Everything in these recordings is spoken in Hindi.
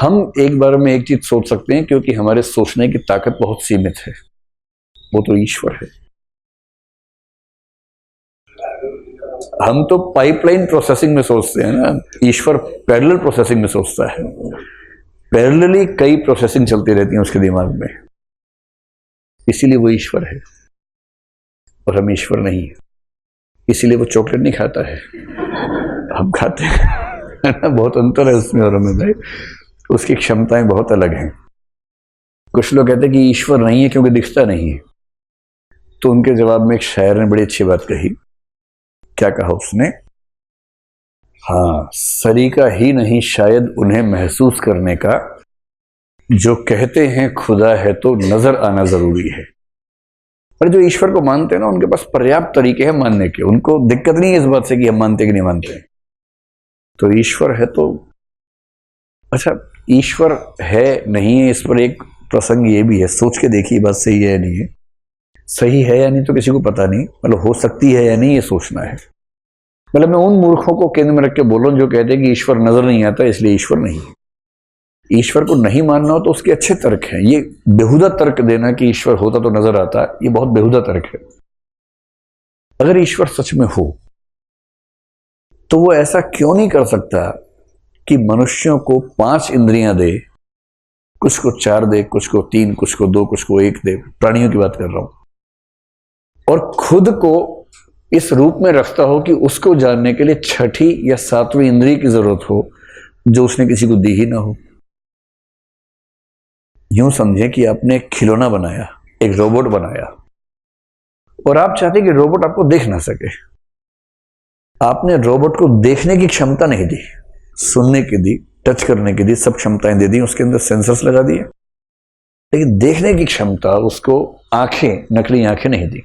हम एक बार में एक चीज सोच सकते हैं क्योंकि हमारे सोचने की ताकत बहुत सीमित है, वो तो ईश्वर है। हम तो पाइपलाइन प्रोसेसिंग में सोचते हैं ना, ईश्वर पैरेलल प्रोसेसिंग में सोचता है। पैरेलली कई प्रोसेसिंग चलती रहती है उसके दिमाग में, इसीलिए वो ईश्वर है और हम ईश्वर नहीं है। इसीलिए वो चॉकलेट नहीं खाता है, हम खाते हैं। बहुत अंतर है उसमें और हमें भाई, उसकी क्षमताएं बहुत अलग हैं। कुछ लोग कहते हैं कि ईश्वर नहीं है क्योंकि दिखता नहीं है। तो उनके जवाब में एक शायर ने बड़ी अच्छी बात कही। क्या कहा उसने? हाँ, सरीका ही नहीं शायद उन्हें महसूस करने का, जो कहते हैं खुदा है तो नजर आना जरूरी है। पर जो ईश्वर को मानते हैं ना, उनके पास पर्याप्त तरीके हैं मानने के, उनको दिक्कत नहीं है इस बात से कि हम मानते कि नहीं मानते। तो ईश्वर है तो अच्छा, ईश्वर है नहीं है, इस पर एक प्रसंग ये भी है, सोच के देखिए बात सही है या नहीं है। सही है या नहीं तो किसी को पता नहीं, मतलब हो सकती है या नहीं ये सोचना है। मतलब मैं उन मूर्खों को केंद्र में रख के बोल रहा हूं जो कहते हैं कि ईश्वर नजर नहीं आता इसलिए ईश्वर नहीं है। ईश्वर को नहीं मानना हो तो उसके अच्छे तर्क हैं। ये बेहुदा तर्क देना कि ईश्वर होता तो नजर आता, ये बहुत बेहुदा तर्क है। अगर ईश्वर सच में हो तो वो ऐसा क्यों नहीं कर सकता कि मनुष्यों को 5 इंद्रियां दे, कुछ को 4 दे, कुछ को 3, कुछ को 2, कुछ को 1 दे। प्राणियों की बात कर रहा हूं। और खुद को इस रूप में रखता हो कि उसको जानने के लिए 6ठी या 7वीं इंद्रिय की जरूरत हो, जो उसने किसी को दी ही ना हो। यूं समझे कि आपने एक खिलौना बनाया, एक रोबोट बनाया, और आप चाहते कि रोबोट आपको देख ना सके। आपने रोबोट को देखने की क्षमता नहीं दी, सुनने की दी, टच करने की दी, सब क्षमताएं दे दी, उसके अंदर सेंसर्स लगा दिए, लेकिन देखने की क्षमता उसको आंखें, नकली आंखें नहीं दी।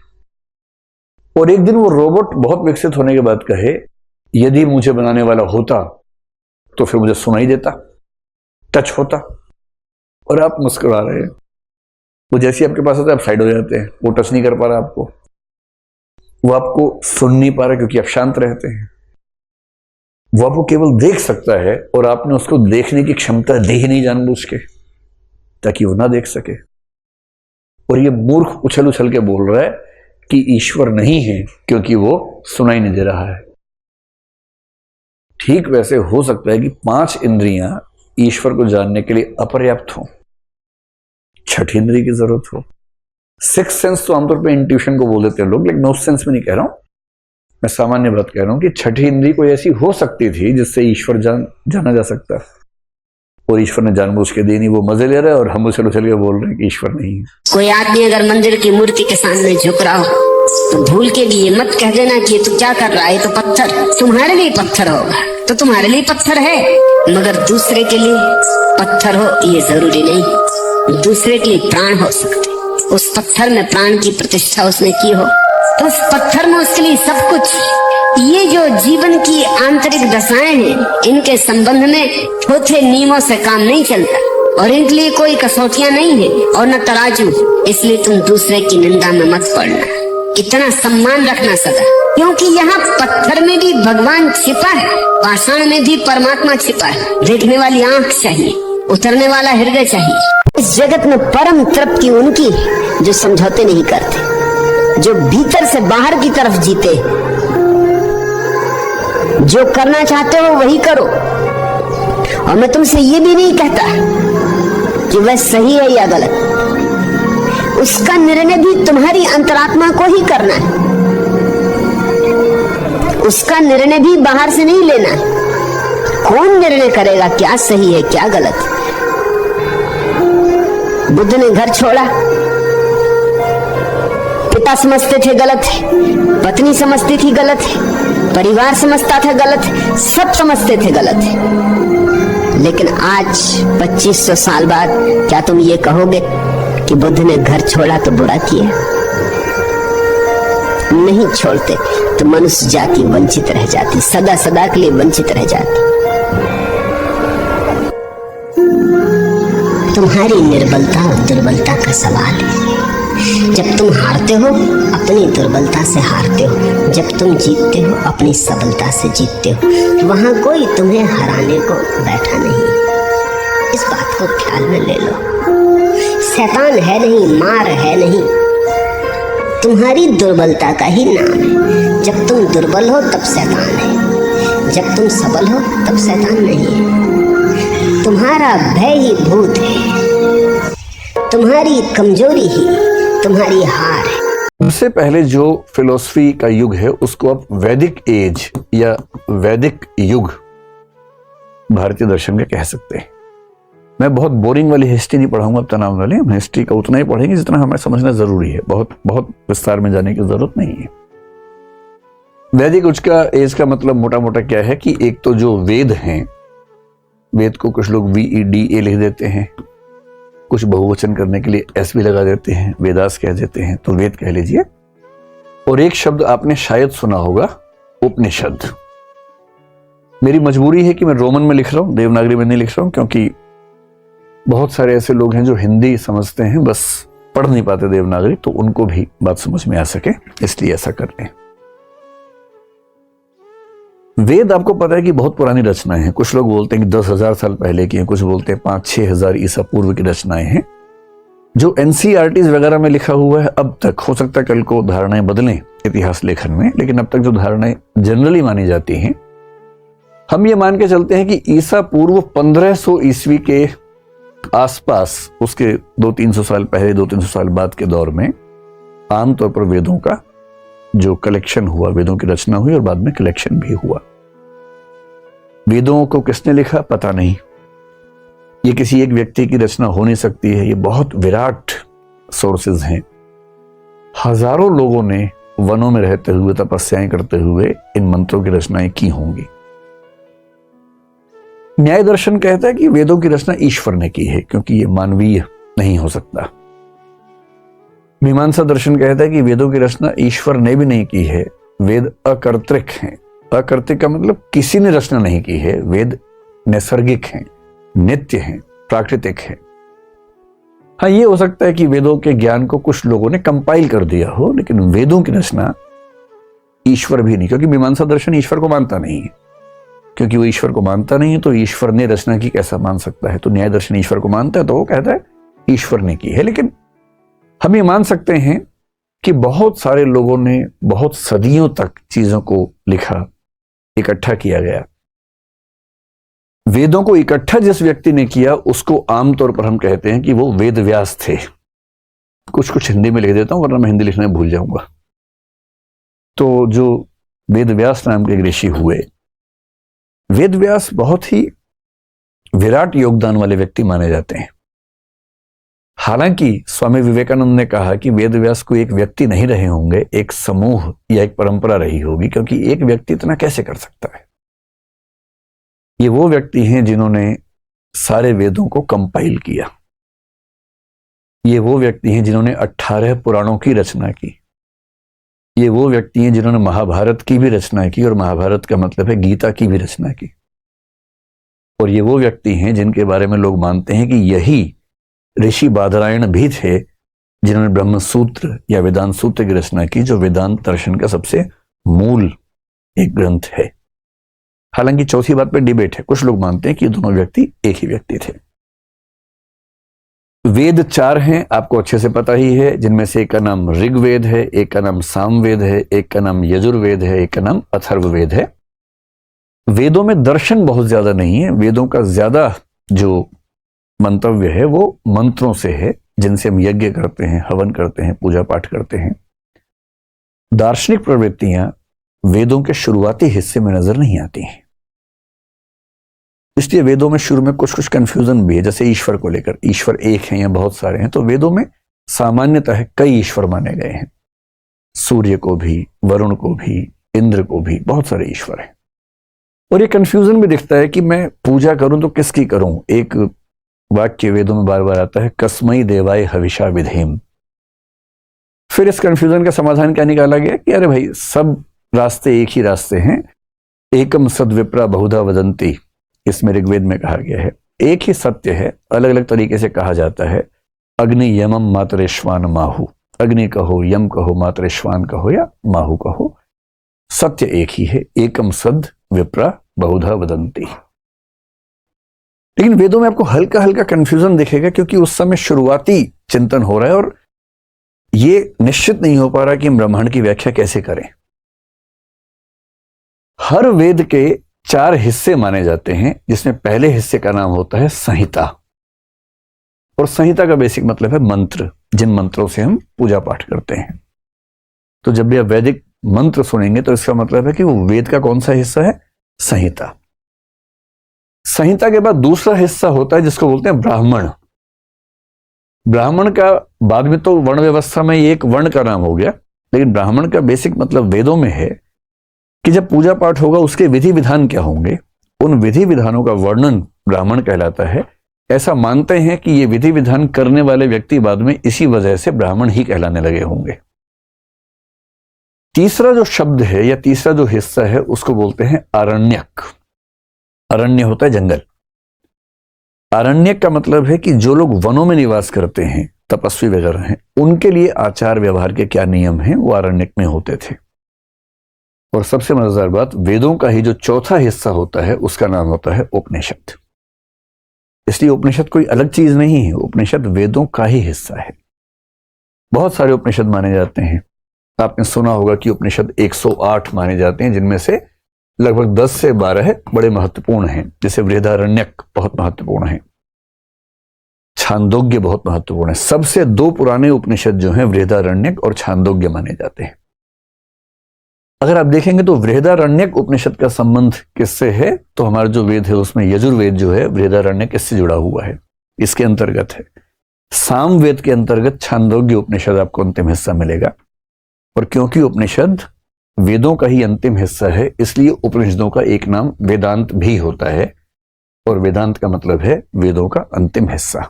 और एक दिन वो रोबोट बहुत विकसित होने के बाद कहे, यदि मुझे बनाने वाला होता तो फिर मुझे सुनाई देता, टच होता। और आप मुस्कुरा रहे हैं। वो जैसे आपके पास आता है आप साइड हो जाते हैं, वो टच नहीं कर पा रहा आपको, वो आपको सुन नहीं पा रहा क्योंकि आप शांत रहते हैं। वो आपको केवल देख सकता है और आपने उसको देखने की क्षमता दी ही नहीं जानबूझ के, ताकि वो ना देख सके। और ये मूर्ख उछल उछल के बोल रहा है कि ईश्वर नहीं है क्योंकि वो सुनाई नहीं दे रहा है। ठीक वैसे हो सकता है कि 5 इंद्रियां ईश्वर को जानने के लिए अपर्याप्त हो, 6ठी इंद्रिय की जरूरत हो। 6th सेंस तो आमतौर पे इंट्यूशन को बोल देते हैं लोग, लेकिन मैं उस सेंस में नहीं कह रहा हूं, मैं सामान्य बात कह रहा हूं कि 6ठी इंद्रिय कोई ऐसी हो सकती थी जिससे ईश्वर जाना जा सकता है। और ईश्वर ने जानबूझ के दी नहीं, वो मजे ले रहा है और हम उछल उछल के बोल रहे हैं कि ईश्वर नहीं है। कोई आदमी अगर मंदिर की मूर्ति के सामने झुक रहा हो तो भूल के भी ये मत कह देना कि तू क्या कर रहा है, तो पत्थर तुम्हारे लिए पत्थर होगा तो तुम्हारे लिए पत्थर है, मगर दूसरे के लिए पत्थर हो ये जरूरी नहीं। दूसरे के लिए प्राण हो सकते, उस पत्थर में प्राण की प्रतिष्ठा उसने की हो तो उस पत्थर में उसके लिए सब कुछ। ये जो जीवन की आंतरिक दशाएं हैं, इनके संबंध में थोथे नियमों से काम नहीं चलता और इनके लिए कोई कसौटियां नहीं है और न तराजू। इसलिए तुम दूसरे की निंदा में मत पड़ना, इतना सम्मान रखना सदा, क्योंकि यहाँ पत्थर में भी भगवान छिपा है, पाषाण में भी परमात्मा छिपा है। देखने वाली आंख चाहिए, उतरने वाला हृदय चाहिए। इस जगत में परम तृप्ति उनकी जो समझौते नहीं करते, जो भीतर से बाहर की तरफ जीते। जो करना चाहते हो वही करो, और मैं तुमसे ये भी नहीं कहता कि वह सही है या गलत, उसका निर्णय भी तुम्हारी अंतरात्मा को ही करना है। उसका निर्णय भी बाहर से नहीं लेना है। कौन निर्णय करेगा क्या सही है क्या गलत? बुद्ध ने घर छोड़ा, पिता समझते थे गलत है, पत्नी समझती थी गलत है, परिवार समझता था गलत है, सब समझते थे गलत है। लेकिन आज 2500 साल बाद क्या तुम ये कहोगे कि बुद्ध ने घर छोड़ा तो बुरा किया? नहीं छोड़ते तो मनुष्य जाति वंचित रह जाती, सदा सदा के लिए वंचित रह जाती। तुम्हारी निर्बलता और दुर्बलता का सवाल है। जब तुम हारते हो अपनी दुर्बलता से हारते हो, जब तुम जीतते हो अपनी सबलता से जीतते हो। वहां कोई तुम्हें हराने को बैठा नहीं। इस को ख्याल में ले लो। शैतान है नहीं, मार है नहीं, तुम्हारी दुर्बलता का ही नाम है। जब तुम दुर्बल हो तब शैतान है, जब तुम सबल हो तब शैतान नहीं है। तुम्हारा भय ही भूत है, तुम्हारी कमजोरी ही तुम्हारी हार है। सबसे पहले जो फिलॉसफी का युग है उसको आप वैदिक एज या वैदिक युग भारतीय दर्शन का कह सकते हैं। मैं बहुत बोरिंग वाली हिस्ट्री नहीं पढ़ाऊंगा, अब तनाव वाली, हम हिस्ट्री का उतना ही पढ़ेंगे जितना हमें समझना जरूरी है, बहुत बहुत विस्तार में जाने की जरूरत नहीं है। वैदिक एज का मतलब मोटा मोटा क्या है कि एक तो जो वेद हैं, वेद को कुछ लोग VEDA लिख देते हैं, कुछ बहुवचन करने के लिए S भी लगा देते हैं, वेदास कह देते हैं, तो वेद कह लीजिए। और एक शब्द आपने शायद सुना होगा, उपनिषद। मेरी मजबूरी है कि मैं रोमन में लिख रहा हूं, देवनागरी में नहीं लिख रहा हूं, क्योंकि बहुत सारे ऐसे लोग हैं जो हिंदी समझते हैं, बस पढ़ नहीं पाते देवनागरी, तो उनको भी बात समझ में आ सके इसलिए ऐसा कर रहे हैं। वेद आपको पता है कि बहुत पुरानी रचनाएं हैं। कुछ लोग बोलते हैं कि 10,000 साल पहले की हैं, कुछ बोलते हैं 5-6 हजार ईसा पूर्व की रचनाएं हैं। जो NCERTs वगैरह में लिखा हुआ है अब तक, हो सकता है कल को धारणाएं बदलें इतिहास लेखन में, लेकिन अब तक जो धारणाएं जनरली मानी जाती हैं, हम ये मान के चलते हैं कि ईसा पूर्व 1500 ईस्वी के आसपास, उसके 200-300 साल पहले, 200-300 साल बाद के दौर में आमतौर पर वेदों का जो कलेक्शन हुआ, वेदों की रचना हुई और बाद में कलेक्शन भी हुआ। वेदों को किसने लिखा पता नहीं, ये किसी एक व्यक्ति की रचना हो नहीं सकती है, ये बहुत विराट सोर्सेज हैं। हजारों लोगों ने वनों में रहते हुए, तपस्याएं करते हुए इन मंत्रों की रचनाएं की होंगी। न्याय दर्शन कहता है कि वेदों की रचना ईश्वर ने की है, क्योंकि ये मानवीय नहीं हो सकता। मीमांसा दर्शन कहता है कि वेदों की रचना ईश्वर ने भी नहीं की है, वेद अकर्तृक हैं। अकर्तृक का मतलब किसी ने रचना नहीं की है, वेद नैसर्गिक हैं, नित्य हैं, प्राकृतिक हैं। हाँ, ये हो सकता है कि वेदों के ज्ञान को कुछ लोगों ने कंपाइल कर दिया हो, लेकिन वेदों की रचना ईश्वर भी नहीं, क्योंकि मीमांसा दर्शन ईश्वर को मानता नहीं है। क्योंकि वो ईश्वर को मानता नहीं है तो ईश्वर ने रचना की कैसा मान सकता है। तो न्याय दर्शन ईश्वर को मानता है, तो वो कहता है ईश्वर ने की है। लेकिन हम ये मान सकते हैं कि बहुत सारे लोगों ने बहुत सदियों तक चीजों को लिखा, इकट्ठा किया गया। वेदों को इकट्ठा जिस व्यक्ति ने किया उसको आमतौर पर हम कहते हैं कि वो वेद व्यास थे। कुछ हिंदी में लिख देता हूं, वरना मैं हिंदी लिखने भूल जाऊंगा। तो जो वेद व्यास नाम के ऋषि हुए, वेद व्यास बहुत ही विराट योगदान वाले व्यक्ति माने जाते हैं। हालांकि स्वामी विवेकानंद ने कहा कि वेद व्यास को एक व्यक्ति नहीं रहे होंगे, एक समूह या एक परंपरा रही होगी, क्योंकि एक व्यक्ति इतना कैसे कर सकता है। ये वो व्यक्ति हैं जिन्होंने सारे वेदों को कंपाइल किया। ये वो व्यक्ति हैं जिन्होंने 18 पुराणों की रचना की। ये वो व्यक्ति हैं जिन्होंने महाभारत की भी रचना की, और महाभारत का मतलब है गीता की भी रचना की। और ये वो व्यक्ति हैं जिनके बारे में लोग मानते हैं कि यही ऋषि बादरायण भी थे जिन्होंने ब्रह्म सूत्र या वेदांत सूत्र की रचना की, जो वेदांत दर्शन का सबसे मूल एक ग्रंथ है। हालांकि चौथी बात पर डिबेट है, कुछ लोग मानते हैं कि ये दोनों व्यक्ति एक ही व्यक्ति थे। वेद 4 हैं, आपको अच्छे से पता ही है, जिनमें से एक का नाम ऋग्वेद है, एक का नाम सामवेद है, एक का नाम यजुर्वेद है, एक का नाम अथर्ववेद है। वेदों में दर्शन बहुत ज्यादा नहीं है, वेदों का ज्यादा जो मंतव्य है वो मंत्रों से है, जिनसे हम यज्ञ करते हैं, हवन करते हैं, पूजा पाठ करते हैं। दार्शनिक प्रवृत्तियां वेदों के शुरुआती हिस्से में नजर नहीं आती हैं। इसलिए वेदों में शुरू में कुछ कंफ्यूजन भी है, जैसे ईश्वर को लेकर, ईश्वर एक है या बहुत सारे हैं। तो वेदों में सामान्यतः कई ईश्वर माने गए हैं, सूर्य को भी, वरुण को भी, इंद्र को भी, बहुत सारे ईश्वर हैं। और ये कंफ्यूजन भी दिखता है कि मैं पूजा करूं तो किसकी करूं। एक वाक्य वेदों में बार बार आता है, कस्मै देवाय हविषा विधेम। फिर इस कंफ्यूजन का समाधान क्या निकाला गया कि अरे भाई, सब रास्ते एक ही रास्ते हैं। एकम सद्विप्रा बहुधा वदंती, इसमें ऋग्वेद में कहा गया है। एक ही सत्य है, अलग अलग तरीके से कहा जाता है। अग्नि यमम मातरेश्वान माहु, अग्नि कहो, यम कहो, मातरेश्वान कहो या माहु कहो, सत्य एक ही है। एकम सद विप्रा बहुधा वदंती। लेकिन वेदों में आपको हल्का हल्का कंफ्यूजन दिखेगा, क्योंकि उस समय शुरुआती चिंतन हो रहा है और ये निश्चित नहीं हो पा रहा कि हम ब्रह्मांड की व्याख्या कैसे करें। हर वेद के 4 हिस्से माने जाते हैं, जिसमें पहले हिस्से का नाम होता है संहिता, और संहिता का बेसिक मतलब है मंत्र, जिन मंत्रों से हम पूजा पाठ करते हैं। तो जब भी आप वैदिक मंत्र सुनेंगे तो इसका मतलब है कि वो वेद का कौन सा हिस्सा है? संहिता। संहिता के बाद दूसरा हिस्सा होता है जिसको बोलते हैं ब्राह्मण। ब्राह्मण का बाद में तो वर्ण व्यवस्था में एक वर्ण का नाम हो गया, लेकिन ब्राह्मण का बेसिक मतलब वेदों में है कि जब पूजा पाठ होगा उसके विधि विधान क्या होंगे, उन विधि विधानों का वर्णन ब्राह्मण कहलाता है। ऐसा मानते हैं कि ये विधि विधान करने वाले व्यक्ति बाद में इसी वजह से ब्राह्मण ही कहलाने लगे होंगे। तीसरा जो शब्द है या तीसरा जो हिस्सा है उसको बोलते हैं आरण्यक। अरण्य होता है जंगल। आरण्यक का मतलब है कि जो लोग वनों में निवास करते हैं, तपस्वी वगैरह हैं, उनके लिए आचार व्यवहार के क्या नियम हैं वो आरण्यक में होते थे। और सबसे मजेदार बात, वेदों का ही जो चौथा हिस्सा होता है उसका नाम होता है उपनिषद। इसलिए उपनिषद कोई अलग चीज नहीं है, उपनिषद वेदों का ही हिस्सा है। बहुत सारे उपनिषद माने जाते हैं। आपने सुना होगा कि उपनिषद 108 माने जाते हैं, जिनमें से लगभग 10 से 12 बड़े महत्वपूर्ण हैं। जैसे बृहदारण्यक बहुत महत्वपूर्ण है, छांदोग्य बहुत महत्वपूर्ण है। सबसे 2 पुराने उपनिषद जो हैं बृहदारण्यक और छांदोग्य माने जाते हैं। अगर आप देखेंगे तो बृहदारण्यक उपनिषद का संबंध किससे है, तो हमारा जो वेद है उसमें यजुर्वेद जो है बृहदारण्यक इससे जुड़ा हुआ है, इसके अंतर्गत है। सामवेद के अंतर्गत छांदोग्य उपनिषद आपको अंतिम हिस्सा मिलेगा। और क्योंकि उपनिषद वेदों का ही अंतिम हिस्सा है, इसलिए उपनिषदों का एक नाम वेदांत भी होता है, और वेदांत का मतलब है वेदों का अंतिम हिस्सा।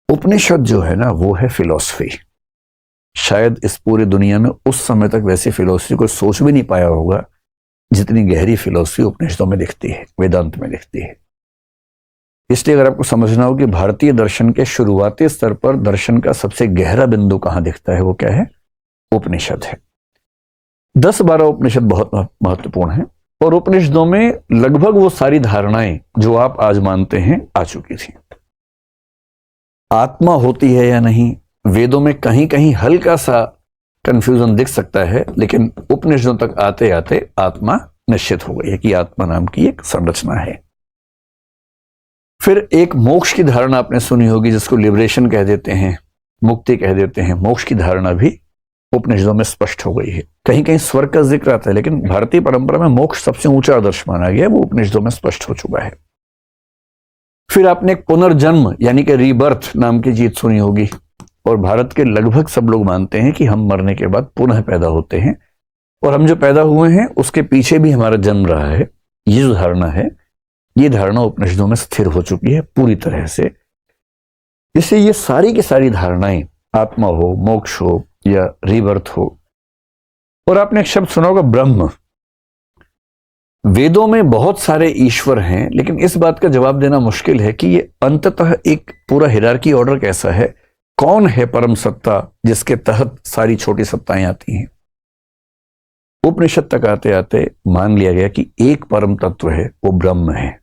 उपनिषद जो है ना वो है फिलॉसफी। शायद इस पूरी दुनिया में उस समय तक वैसी फिलॉसफी कोई सोच भी नहीं पाया होगा जितनी गहरी फिलॉसफी उपनिषदों में दिखती है, वेदांत में दिखती है। इसलिए अगर आपको समझना हो कि भारतीय दर्शन के शुरुआती स्तर पर दर्शन का सबसे गहरा बिंदु कहां दिखता है, वो क्या है? उपनिषद है। 10-12 उपनिषद बहुत महत्वपूर्ण हैं, और उपनिषदों में लगभग वो सारी धारणाएं जो आप आज मानते हैं आ चुकी थी। आत्मा होती है या नहीं, वेदों में कहीं कहीं हल्का सा कंफ्यूजन दिख सकता है, लेकिन उपनिषदों तक आते आते आत्मा निश्चित हो गई है कि आत्मा नाम की एक संरचना है। फिर एक मोक्ष की धारणा आपने सुनी होगी, जिसको लिबरेशन कह देते हैं, मुक्ति कह देते हैं। मोक्ष की धारणा भी उपनिषदों में स्पष्ट हो गई है। कहीं कहीं स्वर्ग का जिक्र आता है, लेकिन भारतीय परंपरा में मोक्ष सबसे ऊंचा आदर्श माना गया है, वो उपनिषदों में स्पष्ट हो चुका है। फिर आपने एक पुनर्जन्म यानी कि रीबर्थ नाम की चीज सुनी होगी, और भारत के लगभग सब लोग मानते हैं कि हम मरने के बाद पुनः पैदा होते हैं, और हम जो पैदा हुए हैं उसके पीछे भी हमारा जन्म रहा है। ये जो धारणा है, ये धारणा उपनिषदों में स्थिर हो चुकी है पूरी तरह से। इसलिए ये सारी की सारी धारणाएं, आत्मा हो, मोक्ष हो या रीबर्थ हो। और आपने एक शब्द सुना होगा ब्रह्म। वेदों में बहुत सारे ईश्वर हैं, लेकिन इस बात का जवाब देना मुश्किल है कि ये अंततः एक पूरा हिरार्की ऑर्डर कैसा है, कौन है परम सत्ता जिसके तहत सारी छोटी सत्ताएं आती हैं। उपनिषद तक आते आते मान लिया गया कि एक परम तत्व है, वो ब्रह्म है।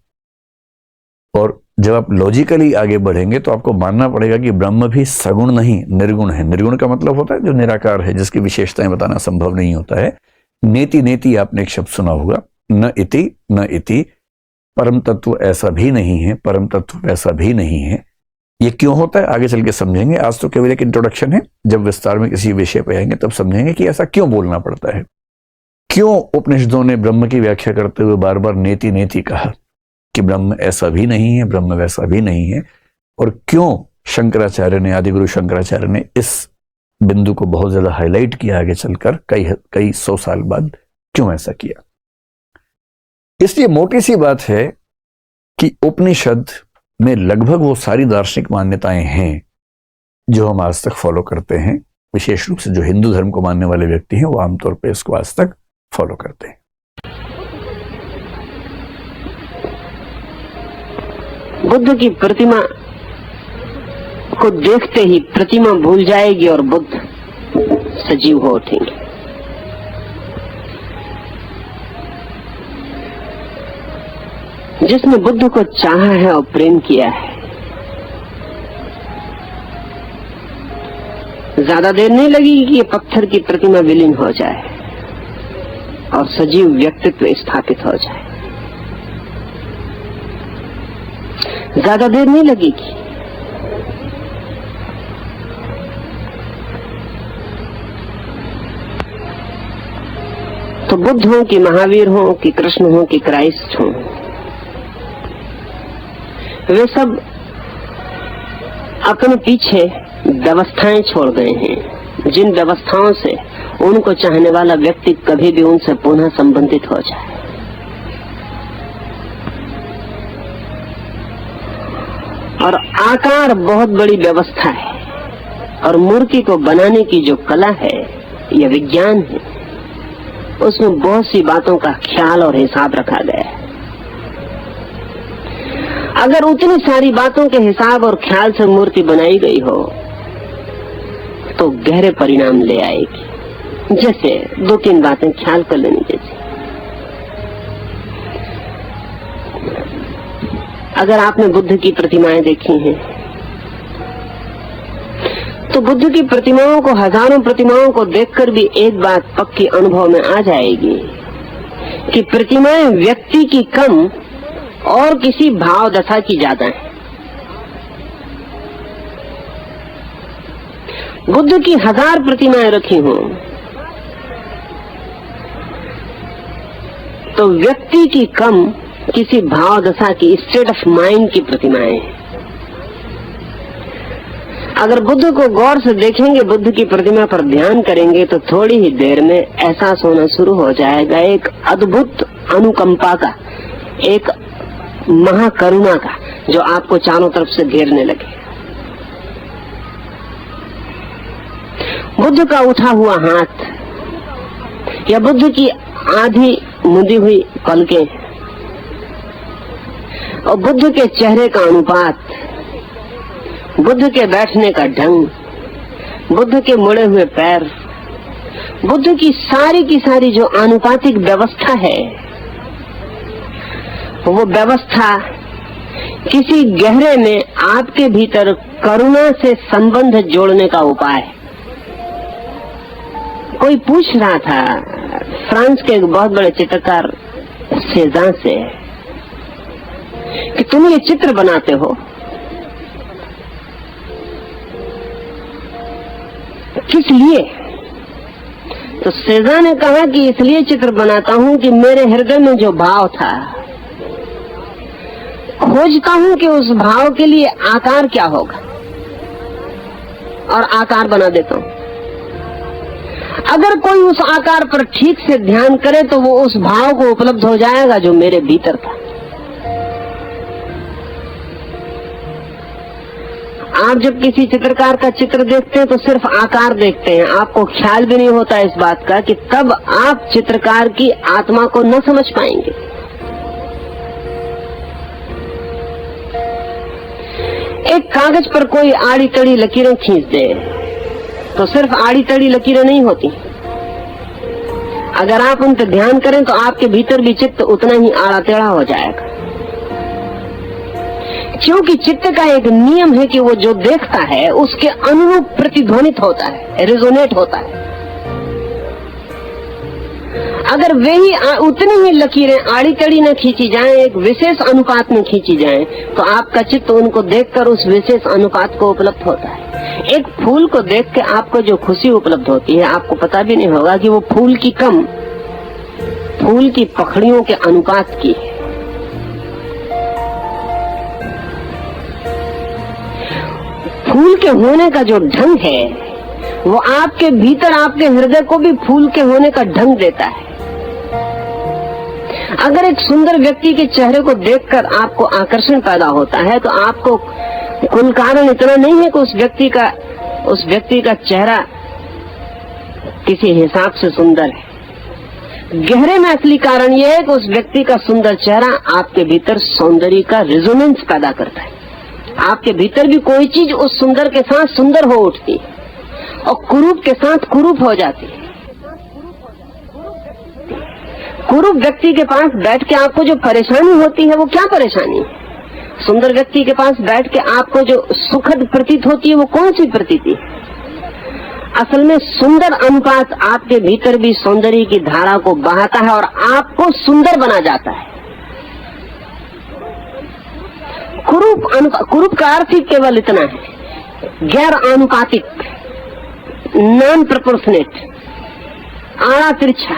और जब आप लॉजिकली आगे बढ़ेंगे तो आपको मानना पड़ेगा कि ब्रह्म भी सगुण नहीं, निर्गुण है। निर्गुण का मतलब होता है जो निराकार है, जिसकी विशेषताएं बताना संभव नहीं होता है। नेति नेति आपने एक शब्द सुना होगा, न इति न इति। परम तत्व ऐसा भी नहीं है, परम तत्व ऐसा भी नहीं है। ये क्यों होता है आगे चल के समझेंगे। आज तो केवल एक इंट्रोडक्शन है, जब विस्तार में किसी विषय पे आएंगे तब समझेंगे कि ऐसा क्यों बोलना पड़ता है, क्यों उपनिषदों ने ब्रह्म की व्याख्या करते हुए बार बार नेति नेति कहा कि ब्रह्म ऐसा भी नहीं है, ब्रह्म वैसा भी नहीं है। और क्यों शंकराचार्य ने, आदिगुरु शंकराचार्य ने इस बिंदु को बहुत ज्यादा हाईलाइट किया आगे चलकर कई 100 साल बाद, क्यों ऐसा किया। इसलिए मोटी सी बात है कि उपनिषद में लगभग वो सारी दार्शनिक मान्यताएं हैं जो हम आज तक फॉलो करते हैं। विशेष रूप से जो हिंदू धर्म को मानने वाले व्यक्ति हैं वो आमतौर पर इसको आज तक फॉलो करते हैं। बुद्ध की प्रतिमा को देखते ही प्रतिमा भूल जाएगी और बुद्ध सजीव हो उठेंगे। जिसने बुद्ध को चाहा है और प्रेम किया है, ज्यादा देर नहीं लगेगी कि ये पत्थर की प्रतिमा विलीन हो जाए और सजीव व्यक्तित्व स्थापित हो जाए। ज्यादा देर नहीं लगेगी। तो बुद्ध हो कि महावीर हो कि कृष्ण हो कि क्राइस्ट हो, वे सब अपने पीछे व्यवस्थाएं छोड़ गए हैं, जिन व्यवस्थाओं से उनको चाहने वाला व्यक्ति कभी भी उनसे पुनः संबंधित हो जाए। और आकार बहुत बड़ी व्यवस्था है, और मूर्ति को बनाने की जो कला है या विज्ञान है, उसमें बहुत सी बातों का ख्याल और हिसाब रखा गया है। अगर उतनी सारी बातों के हिसाब और ख्याल से मूर्ति बनाई गई हो तो गहरे परिणाम ले आएगी। जैसे 2-3 बातें ख्याल कर लेनी। जैसे अगर आपने बुद्ध की प्रतिमाएं देखी हैं तो बुद्ध की प्रतिमाओं को, हजारों प्रतिमाओं को देखकर भी एक बात पक्की अनुभव में आ जाएगी कि प्रतिमाएं व्यक्ति की कम और किसी भाव दशा की ज्यादा है। बुद्ध की 1000 प्रतिमाएं रखी हों तो व्यक्ति की कम किसी भाव दशा की, स्टेट ऑफ माइंड की प्रतिमाएं। अगर बुद्ध को गौर से देखेंगे, बुद्ध की प्रतिमा पर ध्यान करेंगे तो थोड़ी ही देर में एहसास होना शुरू हो जाएगा एक अद्भुत अनुकंपा का, एक महाकरुणा का, जो आपको चारों तरफ से घेरने लगे। बुद्ध का उठा हुआ हाथ या बुद्ध की आधी मुदी हुई पलकें और बुद्ध के चेहरे का अनुपात, बुद्ध के बैठने का ढंग, बुद्ध के मुड़े हुए पैर, बुद्ध की सारी जो आनुपातिक व्यवस्था है, वो व्यवस्था किसी गहरे में आपके भीतर करुणा से संबंध जोड़ने का उपाय है। कोई पूछ रहा था फ्रांस के एक बहुत बड़े चित्रकार सेजान से कि तुम ये चित्र बनाते हो, किस लिए? तो सेजान ने कहा कि इसलिए चित्र बनाता हूं कि मेरे हृदय में जो भाव था, खोजता हूं कि उस भाव के लिए आकार क्या होगा और आकार बना देता हूं। अगर कोई उस आकार पर ठीक से ध्यान करे तो वो उस भाव को उपलब्ध हो जाएगा जो मेरे भीतर था। आप जब किसी चित्रकार का चित्र देखते हैं तो सिर्फ आकार देखते हैं, आपको ख्याल भी नहीं होता इस बात का कि तब आप चित्रकार की आत्मा को न समझ पाएंगे। एक कागज पर कोई आड़ी तड़ी लकीरें खींच दे तो सिर्फ आड़ी तड़ी लकीरें नहीं होती, अगर आप उन पर ध्यान करें तो आपके भीतर भी चित्त उतना ही आड़ा टेढ़ा हो जाएगा। क्योंकि चित्त का एक नियम है कि वो जो देखता है उसके अनुरूप प्रतिध्वनित होता है, रेजोनेट होता है। अगर वही उतनी ही लकीरें आड़ी तड़ी न खींची जाएं, एक विशेष अनुपात में खींची जाएं, तो आपका चित्त उनको देखकर उस विशेष अनुपात को उपलब्ध होता है। एक फूल को देख के आपको जो खुशी उपलब्ध होती है, आपको पता भी नहीं होगा कि वो फूल की कम फूल की पखड़ियों के अनुपात की है। फूल के होने का जो ढंग है वो आपके भीतर, आपके हृदय को भी फूल के होने का ढंग देता है। अगर एक सुंदर व्यक्ति के चेहरे को देखकर आपको आकर्षण पैदा होता है तो आपको कुल कारण इतना नहीं है कि उस व्यक्ति का चेहरा किसी हिसाब से सुंदर है। गहरे में असली कारण यह है कि उस व्यक्ति का सुंदर चेहरा आपके भीतर सौंदर्य का रेजोनेंस पैदा करता है। आपके भीतर भी कोई चीज उस सुंदर के साथ सुंदर हो उठती है और कुरूप के साथ कुरूप हो जाती है। कुरूप व्यक्ति के पास बैठ के आपको जो परेशानी होती है वो क्या परेशानी है? सुंदर व्यक्ति के पास बैठ के आपको जो सुखद प्रतीत होती है वो कौन सी प्रतीति है? असल में सुंदर अनुपात आपके भीतर भी सौंदर्य की धारा को बहाता है और आपको सुंदर बना जाता है। कुरूप का अर्थ ही केवल इतना है, गैर आनुपातिक, नॉन प्रोपोर्शनेट, आड़ा तिरछा,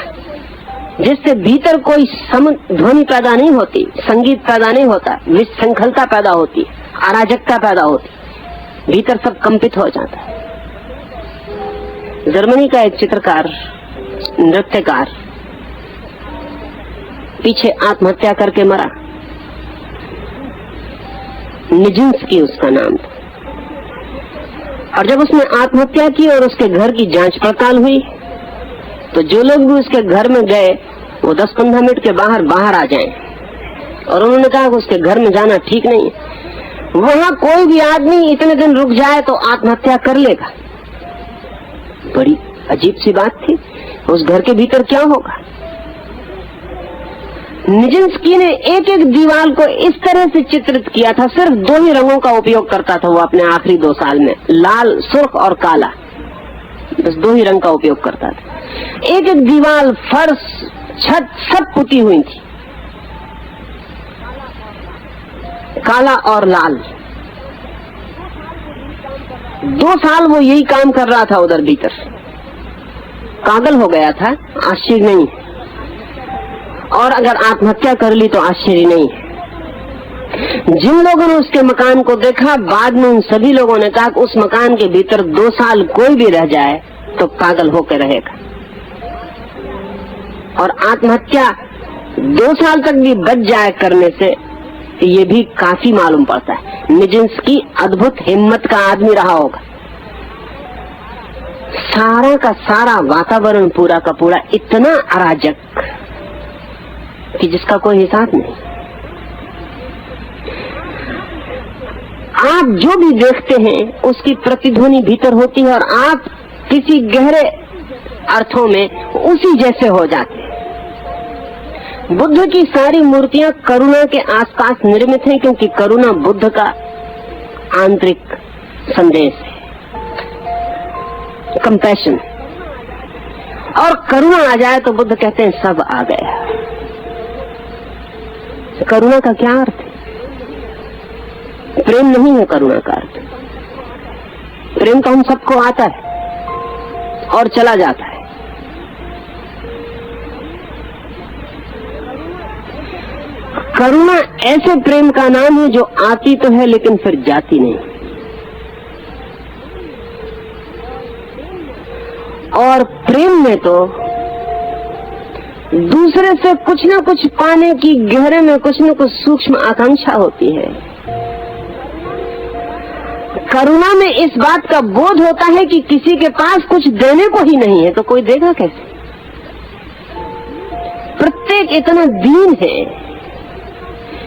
जिससे भीतर कोई ध्वनि पैदा नहीं होती, संगीत पैदा नहीं होता, विशृंखलता पैदा होती, अराजकता पैदा होती, भीतर सब कंपित हो जाता है। जर्मनी का एक चित्रकार, नृत्यकार पीछे आत्महत्या करके मरा। निजिंस्की उसका नाम था। और जब उसने आत्महत्या की और उसके घर की जांच पड़ताल हुई तो जो लोग भी उसके घर में गए वो 10-15 मिनट के बाहर आ जाएं। और उन्होंने कहा कि उसके घर में जाना ठीक नहीं है, वहां कोई भी आदमी इतने दिन रुक जाए तो आत्महत्या कर लेगा। बड़ी अजीब सी बात थी, उस घर के भीतर क्या होगा? निजिंस्की ने एक एक दीवार को इस तरह से चित्रित किया था, सिर्फ 2 ही रंगों का उपयोग करता था वो अपने आखिरी 2 साल में, लाल, सुर्ख और काला, बस 2 ही रंग का उपयोग करता था। एक एक दीवार, फर्श, छत सब पुती हुई थी, काला और लाल। 2 साल वो यही काम कर रहा था उधर भीतर, पागल हो गया था, आश्चर्य नहीं। और अगर आत्महत्या कर ली तो आश्चर्य नहीं। जिन लोगों ने उसके मकान को देखा, बाद में उन सभी लोगों ने कहा कि उस मकान के भीतर 2 साल कोई भी रह जाए तो पागल होकर रहेगा। और आत्महत्या 2 साल तक भी बच जाए करने से ये भी काफी मालूम पड़ता है। निजिंस्की अद्भुत हिम्मत का आदमी रहा होगा। सारा का सारा वातावरण पूरा का पूरा इतना अराजक कि जिसका कोई हिसाब नहीं। आप जो भी देखते हैं उसकी प्रतिध्वनि भीतर होती है और आप किसी गहरे अर्थों में उसी जैसे हो जाते हैं। बुद्ध की सारी मूर्तियां करुणा के आसपास निर्मित हैं, क्योंकि करुणा बुद्ध का आंतरिक संदेश है, कंपैशन। और करुणा आ जाए तो बुद्ध कहते हैं सब आ गया। करुणा का क्या अर्थ है? प्रेम नहीं है करुणा का अर्थ। प्रेम तो हम सबको आता है और चला जाता है। करुणा ऐसे प्रेम का नाम है जो आती तो है लेकिन फिर जाती नहीं। और प्रेम में तो दूसरे से कुछ न कुछ पाने की गहरे में कुछ न कुछ सूक्ष्म आकांक्षा होती है। करुणा में इस बात का बोध होता है कि किसी के पास कुछ देने को ही नहीं है तो कोई देगा कैसे? प्रत्येक इतना दीन है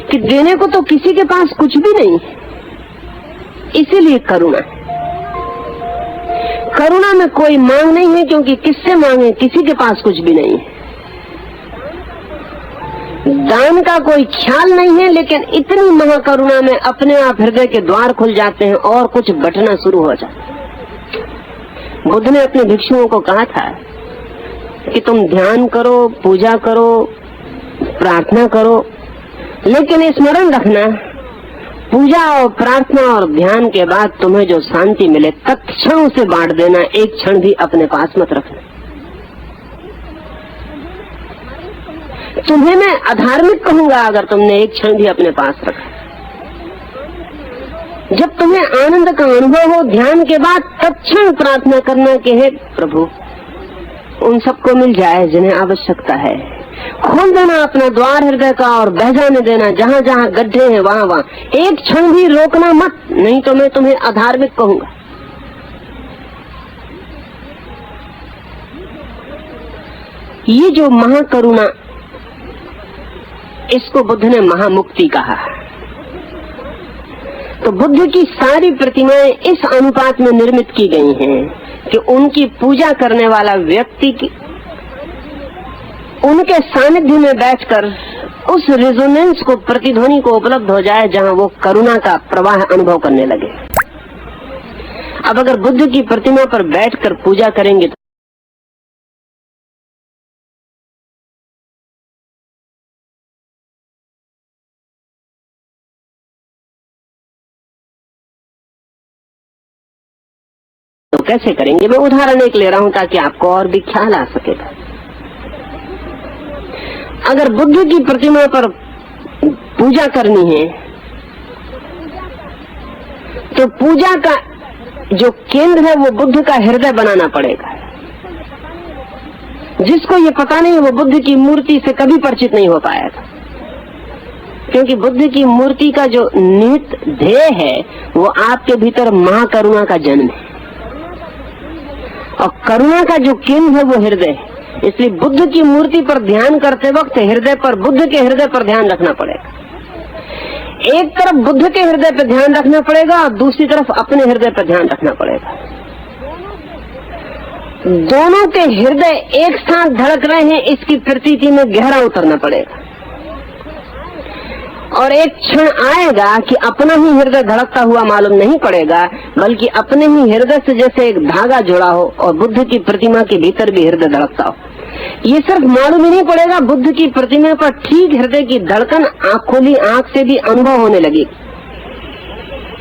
कि देने को तो किसी के पास कुछ भी नहीं है, इसीलिए करुणा। करुणा में कोई मांग नहीं है, क्योंकि किससे मांगे, किसी के पास कुछ भी नहीं है। दान का कोई ख्याल नहीं है, लेकिन इतनी महाकरुणा में अपने आप हृदय के द्वार खुल जाते हैं और कुछ बटना शुरू हो जाता है। बुद्ध ने अपने भिक्षुओं को कहा था कि तुम ध्यान करो, पूजा करो, प्रार्थना करो, लेकिन स्मरण रखना, पूजा और प्रार्थना और ध्यान के बाद तुम्हें जो शांति मिले तत्क्षण उसे बांट देना, एक क्षण भी अपने पास मत रखना। तुम्हें मैं अधार्मिक कहूंगा अगर तुमने एक क्षण भी अपने पास रखा। जब तुम्हें आनंद का अनुभव हो ध्यान के बाद, तत्क्षण प्रार्थना करना कि हे प्रभु उन सबको मिल जाए जिन्हें आवश्यकता है। खोल देना अपना द्वार हृदय का और बह जाने देना, जहाँ जहाँ गड्ढे हैं वहाँ वहाँ। एक क्षण भी रोकना मत, नहीं तो मैं तुम्हें अधार्मिक कहूंगा। ये जो महाकरुणा, इसको बुद्ध ने महामुक्ति कहा। तो बुद्ध की सारी प्रतिमाएं इस अनुपात में निर्मित की गई हैं कि उनकी पूजा करने वाला व्यक्ति की उनके सानिध्य में बैठकर उस रेजोनेंस को, प्रतिध्वनि को उपलब्ध हो जाए जहां वो करुणा का प्रवाह अनुभव करने लगे। अब अगर बुद्ध की प्रतिमा पर बैठकर पूजा करेंगे तो कैसे करेंगे? मैं उदाहरण एक ले रहा हूं ताकि आपको और भी ख्याल आ सकेगा। अगर बुद्ध की प्रतिमा पर पूजा करनी है तो पूजा का जो केंद्र है वो बुद्ध का हृदय बनाना पड़ेगा। जिसको ये पता नहीं वो बुद्ध की मूर्ति से कभी परिचित नहीं हो पाएगा, क्योंकि बुद्ध की मूर्ति का जो निहित ध्येय है वो आपके भीतर महाकरुणा का जन्म है, और करुणा का जो केंद्र है वो हृदय है। इसलिए बुद्ध की मूर्ति पर ध्यान करते वक्त हृदय पर, बुद्ध के हृदय पर ध्यान रखना पड़ेगा। एक तरफ बुद्ध के हृदय पर ध्यान रखना पड़ेगा और दूसरी तरफ अपने हृदय पर ध्यान रखना पड़ेगा। दोनों के हृदय एक साथ धड़क रहे हैं इसकी प्रतीति में गहरा उतरना पड़ेगा, और एक क्षण आएगा कि अपना ही हृदय धड़कता हुआ मालूम नहीं पड़ेगा, बल्कि अपने ही हृदय से जैसे एक धागा जुड़ा हो और बुद्ध की प्रतिमा के भीतर भी हृदय धड़कता हो। ये सिर्फ मालूम ही नहीं पड़ेगा, बुद्ध की प्रतिमा पर ठीक हृदय की धड़कन खुली आंख से भी अनुभव होने लगी।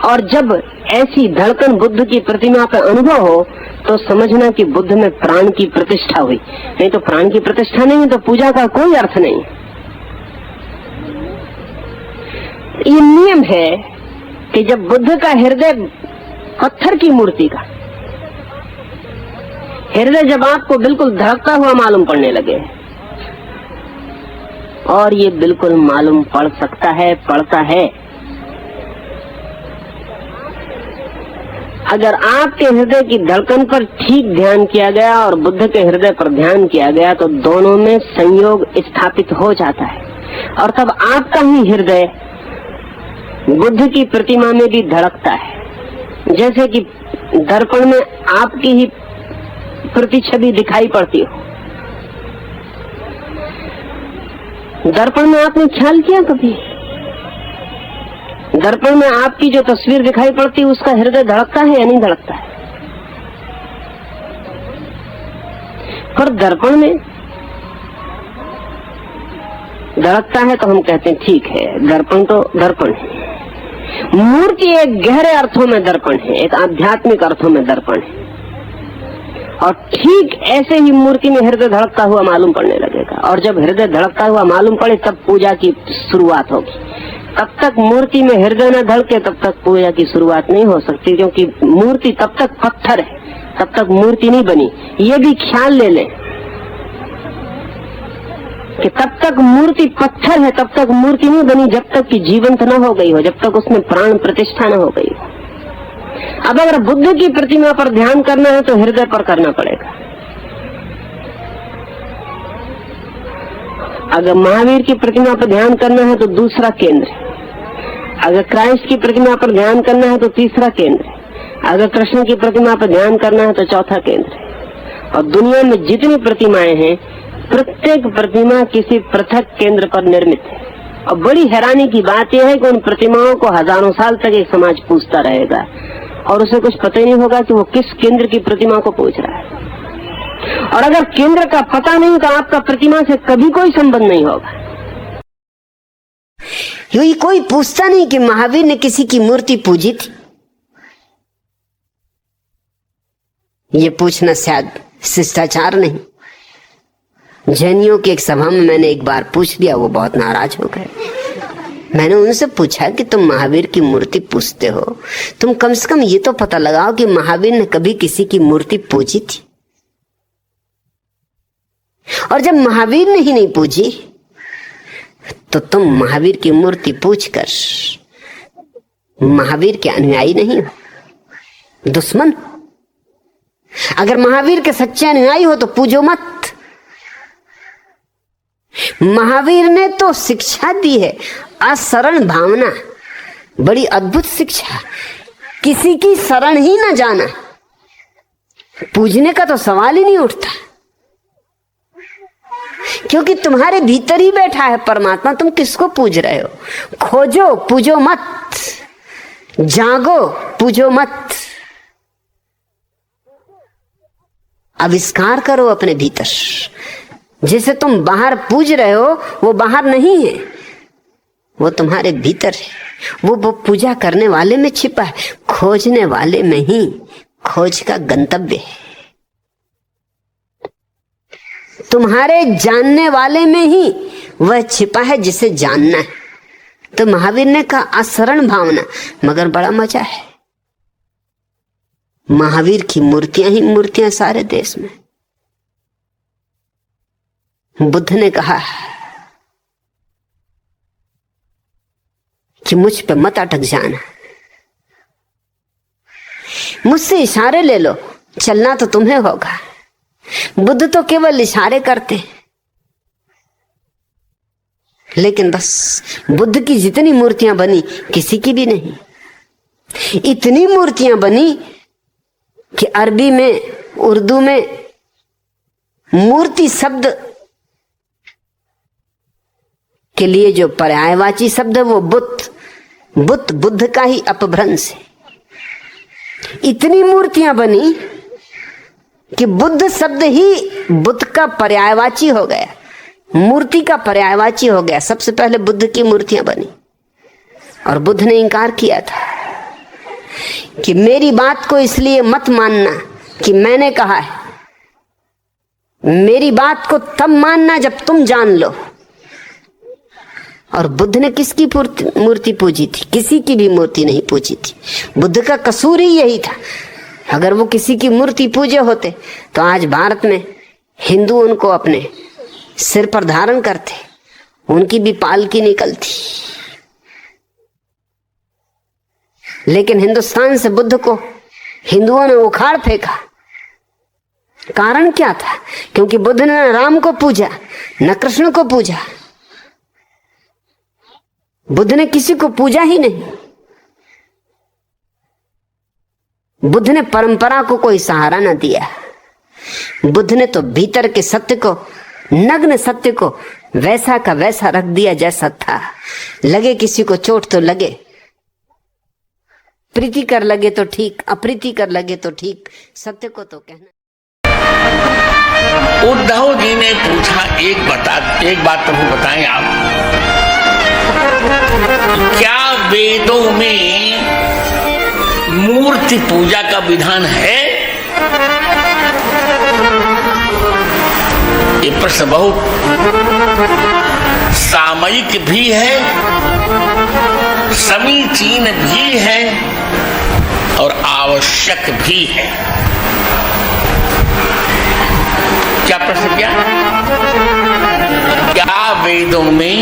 और जब ऐसी धड़कन बुद्ध की प्रतिमा पर अनुभव हो तो समझना कि बुद्ध में प्राण की प्रतिष्ठा हुई। नहीं तो प्राण की प्रतिष्ठा नहीं है तो पूजा का कोई अर्थ नहीं। ये नियम है कि जब बुद्ध का हृदय, पत्थर की मूर्ति का हृदय जब आपको बिल्कुल धड़कता हुआ मालूम पड़ने लगे, और ये बिल्कुल मालूम पड़ सकता है, पड़ता है, अगर आपके हृदय की धड़कन पर ठीक ध्यान किया गया और बुद्ध के हृदय पर ध्यान किया गया तो दोनों में संयोग स्थापित हो जाता है, और तब आपका ही हृदय बुद्ध की प्रतिमा में भी धड़कता है। जैसे कि दर्पण में आपकी ही प्रतिछवि दिखाई पड़ती हो। दर्पण में आपने ख्याल किया कभी? दर्पण में आपकी जो तस्वीर दिखाई पड़ती है उसका हृदय धड़कता है या नहीं धड़कता है? पर दर्पण में धड़कता है तो हम कहते हैं ठीक है, दर्पण तो दर्पण है। मूर्ति एक गहरे अर्थों में दर्पण है, एक आध्यात्मिक अर्थों में दर्पण है, और ठीक ऐसे ही मूर्ति में हृदय धड़कता हुआ मालूम पड़ने लगेगा। और जब हृदय धड़कता हुआ मालूम पड़े तब पूजा की शुरुआत होगी। तब तक मूर्ति में हृदय न धड़के तब तक पूजा की शुरुआत नहीं हो सकती, क्योंकि मूर्ति तब तक पत्थर है, तब तक मूर्ति नहीं बनी। ये भी ख्याल ले लें कि तब तक मूर्ति पत्थर है, तब तक मूर्ति नहीं बनी जब तक कि जीवंत न हो गई हो, जब तक उसमें प्राण प्रतिष्ठा न हो गई हो। अब अगर बुद्ध की प्रतिमा पर ध्यान करना है तो हृदय पर करना पड़ेगा। अगर महावीर की प्रतिमा पर ध्यान करना है तो दूसरा केंद्र है। अगर क्राइस्ट की प्रतिमा पर ध्यान करना है तो तीसरा केंद्र है। अगर कृष्ण की प्रतिमा पर ध्यान करना है तो चौथा केंद्र है। और दुनिया में जितनी प्रतिमाएं हैं प्रत्येक प्रतिमा किसी पृथक केंद्र पर निर्मित है। और बड़ी हैरानी की बात यह है कि उन प्रतिमाओं को हजारों साल तक एक समाज पूछता रहेगा और उसे कुछ पता ही नहीं होगा कि वो किस केंद्र की प्रतिमा को पूछ रहा है। और अगर केंद्र का पता नहीं तो आपका प्रतिमा से कभी कोई संबंध नहीं होगा। यही कोई पूछता नहीं कि महावीर ने किसी की मूर्ति पूजी थी। ये पूछना शायद शिष्टाचार नहीं। जैनियों की एक सभा में मैंने एक बार पूछ दिया, वो बहुत नाराज हो गए। मैंने उनसे पूछा कि तुम महावीर की मूर्ति पूछते हो, तुम कम से कम ये तो पता लगाओ कि महावीर ने कभी किसी की मूर्ति पूजी थी। और जब महावीर ने ही नहीं पूजी तो तुम महावीर की मूर्ति पूछकर महावीर के अनुयायी नहीं हो, दुश्मन। अगर महावीर के सच्चे अनुयायी हो तो पूजो मत। महावीर ने तो शिक्षा दी है, असरण भावना, बड़ी अद्भुत शिक्षा। किसी की शरण ही न जाना, पूजने का तो सवाल ही नहीं उठता। क्योंकि तुम्हारे भीतर ही बैठा है परमात्मा। तुम किसको पूज रहे हो? खोजो, पूजो मत। जागो, पूजो मत। आविष्कार करो अपने भीतर। जिसे तुम बाहर पूज रहे हो वो बाहर नहीं है, वो तुम्हारे भीतर है। वो पूजा करने वाले में छिपा है, खोजने वाले में ही खोज का गंतव्य है। तुम्हारे जानने वाले में ही वह छिपा है जिसे जानना है। तो महावीर ने कहा असरण भावना, मगर बड़ा मजा है। महावीर की मूर्तियां ही मूर्तियां सारे देश में। बुद्ध ने कहा कि मुझ पे मत अटक जाना, मुझसे इशारे ले लो, चलना तो तुम्हें होगा। बुद्ध तो केवल इशारे करते हैं, लेकिन बस बुद्ध की जितनी मूर्तियां बनी किसी की भी नहीं। इतनी मूर्तियां बनी कि अरबी में, उर्दू में मूर्ति शब्द के लिए जो पर्यायवाची शब्द है वो बुद्ध का ही अपभ्रंश है। इतनी मूर्तियां बनी कि बुद्ध शब्द ही बुद्ध का पर्यायवाची हो गया, मूर्ति का पर्यायवाची हो गया। सबसे पहले बुद्ध की मूर्तियां बनी और बुद्ध ने इंकार किया था कि मेरी बात को इसलिए मत मानना कि मैंने कहा है, मेरी बात को तब मानना जब तुम जान लो। और बुद्ध ने किसकी मूर्ति पूजी थी? किसी की भी मूर्ति नहीं पूजी थी। बुद्ध का कसूर ही यही था। अगर वो किसी की मूर्ति पूजे होते तो आज भारत में हिंदू उनको अपने सिर पर धारण करते, उनकी भी पालकी निकलती। लेकिन हिंदुस्तान से बुद्ध को हिंदुओं ने उखाड़ फेंका। कारण क्या था? क्योंकि बुद्ध ने न राम को पूजा न कृष्ण को पूजा। बुद्ध ने किसी को पूजा ही नहीं। बुद्ध ने परंपरा को कोई सहारा न दिया। बुद्ध ने तो भीतर के सत्य को, नग्न सत्य को वैसा का वैसा रख दिया जैसा था। लगे किसी को चोट तो लगे, प्रीति कर लगे तो ठीक, अप्रीति कर लगे तो ठीक, सत्य को तो कहना। उद्धव जी ने पूछा, एक बात तो बताएं आप, क्या वेदों में मूर्ति पूजा का विधान है? ये प्रश्न बहुत सामयिक भी है, समीचीन भी है और आवश्यक भी है। क्या प्रश्न? क्या वेदों में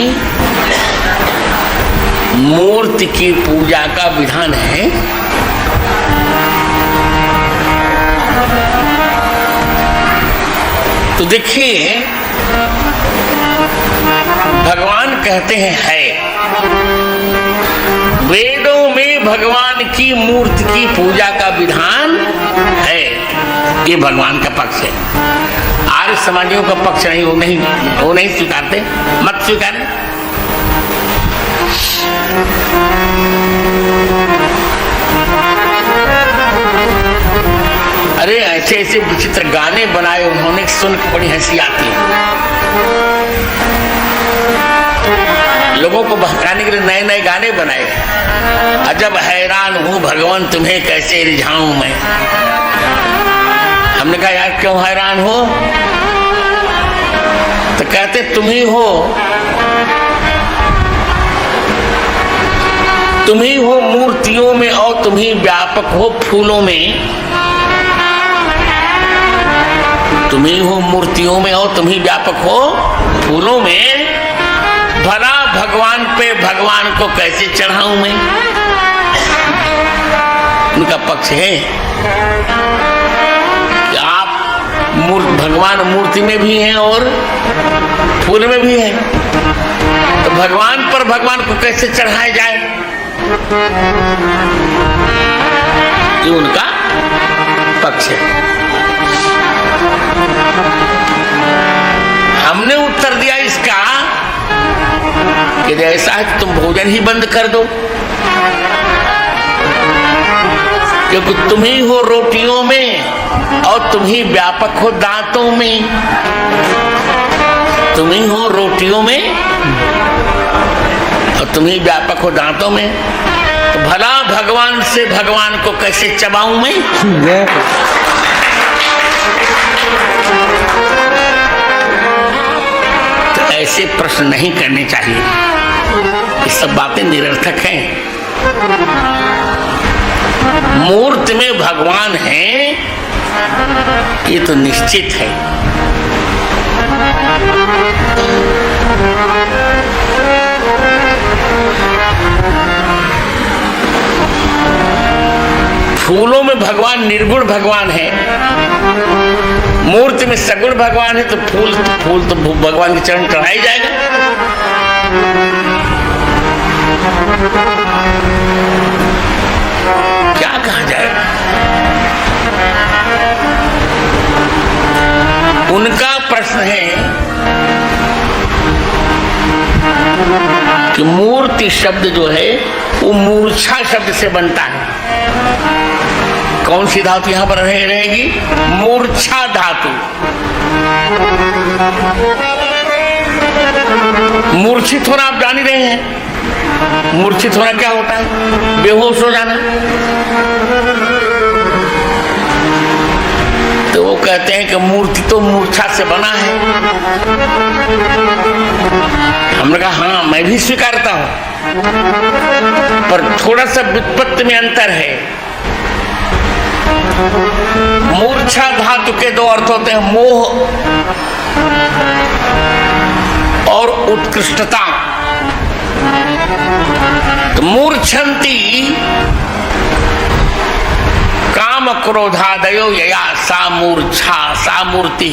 मूर्ति की पूजा का विधान है? तो देखिए, भगवान कहते हैं है। वेदों में भगवान की मूर्ति की पूजा का विधान है, ये भगवान का पक्ष है। आर्य समाजियों का पक्ष नहीं, वो नहीं स्वीकारते, मत स्वीकारें। अरे ऐसे ऐसे विचित्र गाने बनाए उन्होंने, सुन के बड़ी हंसी आती है। लोगों को बहकाने के लिए नए नए गाने बनाए। अजब हैरान हूं भगवान तुम्हें कैसे रिझाऊं मैं। हमने कहा यार क्यों हैरान हो? तो कहते तुम ही हो, तुम ही हो मूर्तियों में और तुम ही व्यापक हो फूलों में। तुम ही हो मूर्तियों में और तुम ही व्यापक हो फूलों में। भला भगवान पे भगवान को कैसे चढ़ाऊं मैं? उनका पक्ष है कि आप भगवान मूर्ति में भी हैं और फूल में भी हैं, तो भगवान पर भगवान को कैसे चढ़ाया जाए? ये उनका पक्ष है। हमने उत्तर दिया इसका कि ऐसा है तुम भोजन ही बंद कर दो, क्योंकि तुम ही हो रोटियों में और तुम ही व्यापक हो दांतों में। तुम ही हो रोटियों में और तुम ही व्यापक हो दांतों में, तो भला भगवान से भगवान को कैसे चबाऊं मैं? तो ऐसे प्रश्न नहीं करने चाहिए, ये सब बातें निरर्थक हैं। मूर्ति में भगवान है ये तो निश्चित है। फूलों में भगवान निर्गुण भगवान है, मूर्ति में सगुण भगवान है, तो फूल तो भगवान के चरण चढ़ाया जाएगा। क्या कहा जाएगा? उनका प्रश्न है कि मूर्ति शब्द जो है वो मूर्छा शब्द से बनता है। कौन सी धातु यहां पर रहेगी? मूर्छा धातु। मूर्छित होना आप जान ही रहे हैं। मूर्छित होना क्या होता है? बेहोश हो जाना। तो वो कहते हैं कि मूर्ति तो मूर्छा से बना है। हमने कहा हाँ मैं भी स्वीकारता हूं, पर थोड़ा सा व्युत्पत्ति में अंतर है। मूर्छा धातु के दो अर्थ होते हैं, मोह और उत्कृष्टता। तो मूर्छन्ति काम क्रोधादयो यया सा मूर्छा सा मूर्ति।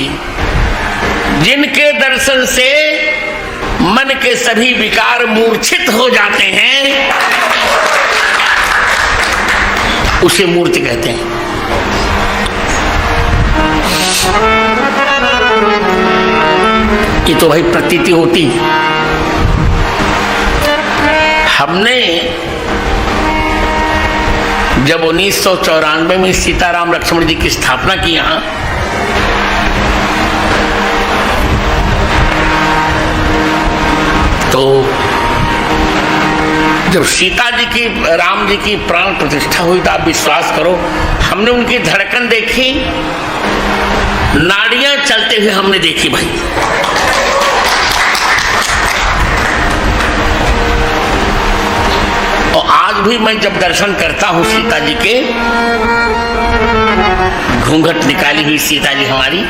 जिनके दर्शन से मन के सभी विकार मूर्छित हो जाते हैं उसे मूर्ति कहते हैं। ये तो भाई प्रतीति होती। हमने जब 1994 में सीताराम लक्ष्मण जी की स्थापना की यहां, तो जब सीता जी की राम जी की प्राण प्रतिष्ठा हुई तो आप विश्वास करो हमने उनकी धड़कन देखी, नाड़ियां चलते हुए हमने देखी भाई। और आज भी मैं जब दर्शन करता हूं सीता जी के, घूंघट निकाली हुई सीता जी हमारी,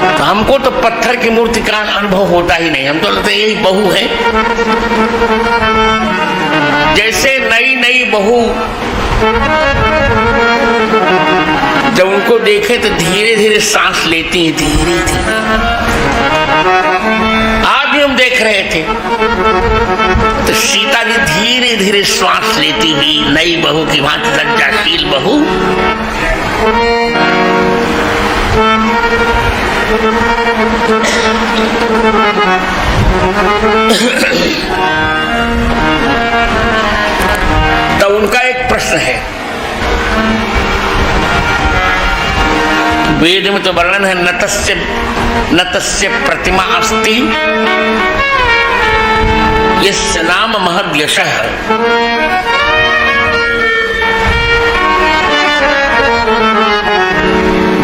तो हमको तो पत्थर की मूर्ति का अनुभव होता ही नहीं। हम तो लगता है यही बहू है। जैसे नई नई बहू जब उनको देखे तो धीरे धीरे सांस लेती है, धीरे धीरे। आज भी हम देख रहे थे तो सीता जी धीरे धीरे श्वास लेती हुई नई बहू की भांति, लज्जाशील बहू। तो उनका एक प्रश्न है, वेद में तो वर्णन है नतस्य प्रतिमा अस्ति यस्य नाम महद यशः।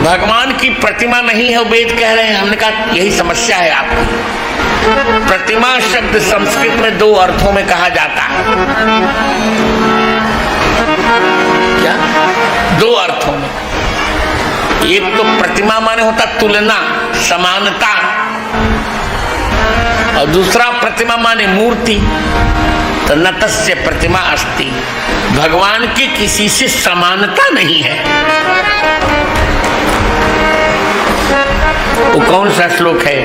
भगवान की प्रतिमा नहीं है, वेद कह रहे हैं। हमने कहा यही समस्या है आपकी। प्रतिमा शब्द संस्कृत में दो अर्थों में कहा जाता है। क्या? दो अर्थों में। एक तो प्रतिमा माने होता तुलना, समानता, और दूसरा प्रतिमा माने मूर्ति। तो नतस्य प्रतिमा अस्ति, भगवान की किसी से समानता नहीं है। वो कौन सा श्लोक है?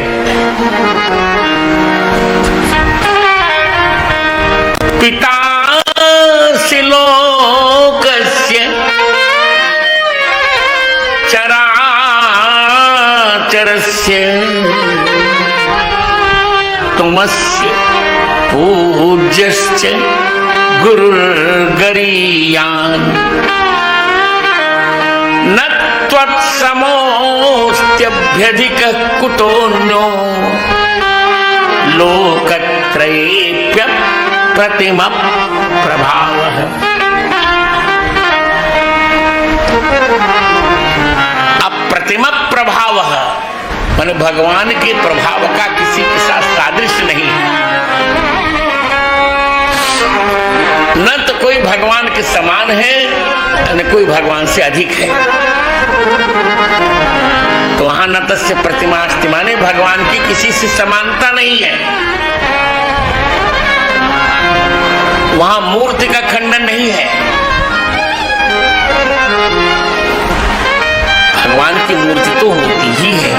पितासि लोकस्य चराचरस्य गोचरस्य तुमस्य पूज्यश्च गुरुर्गरीयान् न त्वत्समोऽस्त्यभ्यधिकः कुतोऽन्यो लोकत्रयेऽप्य प्रतिम प्रभावः। अप्रतिम प्रभावः माने भगवान के प्रभाव का किसी के साथ सादृश्य नहीं है। न तो कोई भगवान के समान है न कोई भगवान से अधिक है। तो वहां न तस्य प्रतिमा अस्ति माने भगवान की किसी से समानता नहीं है। वहां मूर्ति का खंडन नहीं है। भगवान की मूर्ति तो होती ही है।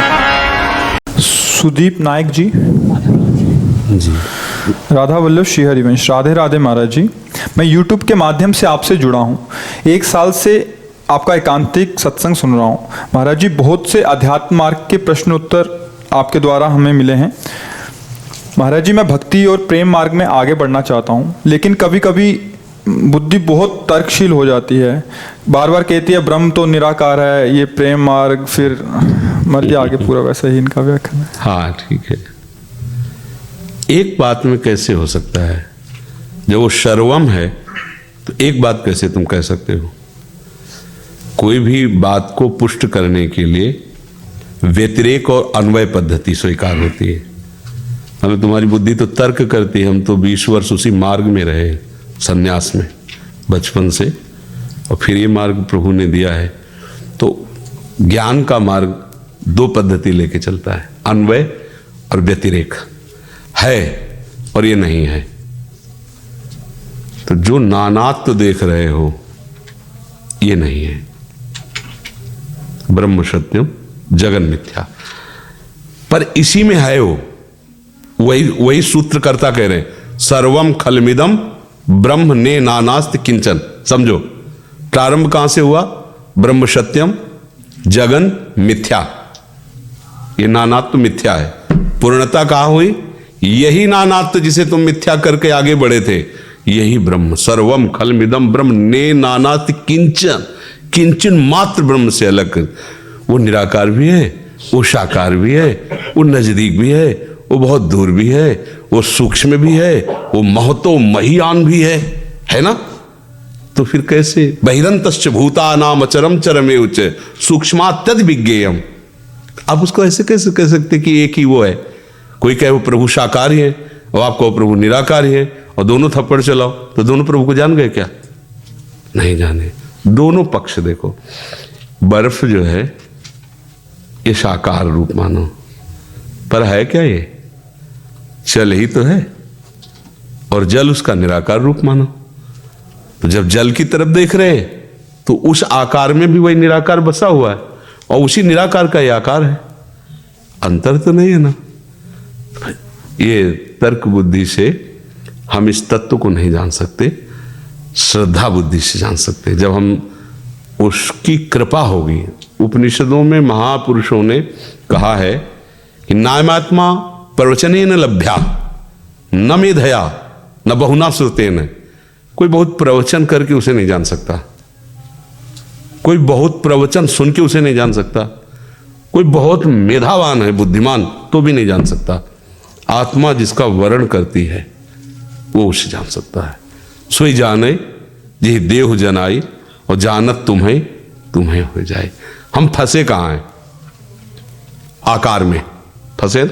सुदीप नायक जी राधा वल्लभ श्री हरिवंश। राधे राधे महाराज जी। मैं YouTube के माध्यम से आपसे जुड़ा हूँ। 1 साल से आपका एकांतिक सत्संग सुन रहा हूँ। महाराज जी, बहुत से अध्यात्म मार्ग के प्रश्न उत्तर आपके द्वारा हमें मिले हैं। महाराज जी, मैं भक्ति और प्रेम मार्ग में आगे बढ़ना चाहता हूँ, लेकिन कभी कभी बुद्धि बहुत तर्कशील हो जाती है। बार बार कहती है ब्रह्म तो निराकार है, ये प्रेम मार्ग, फिर मर्जी आगे पूरा वैसा ही इनका व्याख्यान है। हाँ ठीक है। एक बात में कैसे हो सकता है, जब वो सर्वम है तो एक बात कैसे तुम कह सकते हो? कोई भी बात को पुष्ट करने के लिए व्यतिरेक और अन्वय पद्धति स्वीकार होती है। मतलब तुम्हारी बुद्धि तो तर्क करती है, हम तो 20 वर्ष उसी मार्ग में रहे, संन्यास में बचपन से, और फिर ये मार्ग प्रभु ने दिया है। तो ज्ञान का मार्ग 2 पद्धति लेके चलता है, अन्वय और व्यतिरेक। है और ये नहीं है। तो जो नानात्व तो देख रहे हो ये नहीं है। ब्रह्म सत्यम जगन मिथ्या, पर इसी में है वो। वही सूत्रकर्ता कह रहे हैं, सर्वम खलमिदम ब्रह्म ने नानास्त किंचन। समझो प्रारंभ कहां से हुआ? ब्रह्म सत्यम जगन मिथ्या। ये नानात्व मिथ्या है। पूर्णता कहां हुई? यही नानात्व जिसे तुम मिथ्या करके आगे बढ़े थे, यही ब्रह्म। सर्वम खलमिदम ब्रह्म ने नानास्त किंचन। किंचन मात्र ब्रह्म से अलग। वो निराकार भी है, वो साकार भी है, वो नजदीक भी है, वो बहुत दूर भी है, वो सूक्ष्म भी है, वो महतो महियान भी है ना? तो फिर कैसे? बहिरंतश्च भूतानाम अचरम चरमे उच्च सूक्ष्मात्यद विज्ञेयम। आप उसको ऐसे कैसे कह सकते कि एक ही वो है? कोई कहे वो प्रभु साकार ही है और आप कहो प्रभु निराकार ही है, और दोनों थप्पड़ चलाओ तो दोनों प्रभु को जान गए क्या? नहीं जाने। दोनों पक्ष देखो। बर्फ जो है ये साकार रूप मानो, पर है क्या? ये जल ही तो है, और जल उसका निराकार रूप मानो। तो जब जल की तरफ देख रहे हैं तो उस आकार में भी वही निराकार बसा हुआ है, और उसी निराकार का ये आकार है। अंतर तो नहीं है ना? ये तर्क बुद्धि से हम इस तत्व को नहीं जान सकते, श्रद्धा बुद्धि से जान सकते। जब हम उसकी कृपा होगी। उपनिषदों में महापुरुषों ने कहा है कि नायमात्मा प्रवचने न लभ्या न मेधया न बहुना श्रुतेन। कोई बहुत प्रवचन करके उसे नहीं जान सकता, कोई बहुत प्रवचन सुन के उसे नहीं जान सकता, कोई बहुत मेधावान है बुद्धिमान तो भी नहीं जान सकता। आत्मा जिसका वर्ण करती है वो उसे जान सकता है। सोई जाने जी देह जनाई और जानत तुम्हें तुम्हें हो जाए। हम फंसे कहाँ हैं? आकार में फंसे।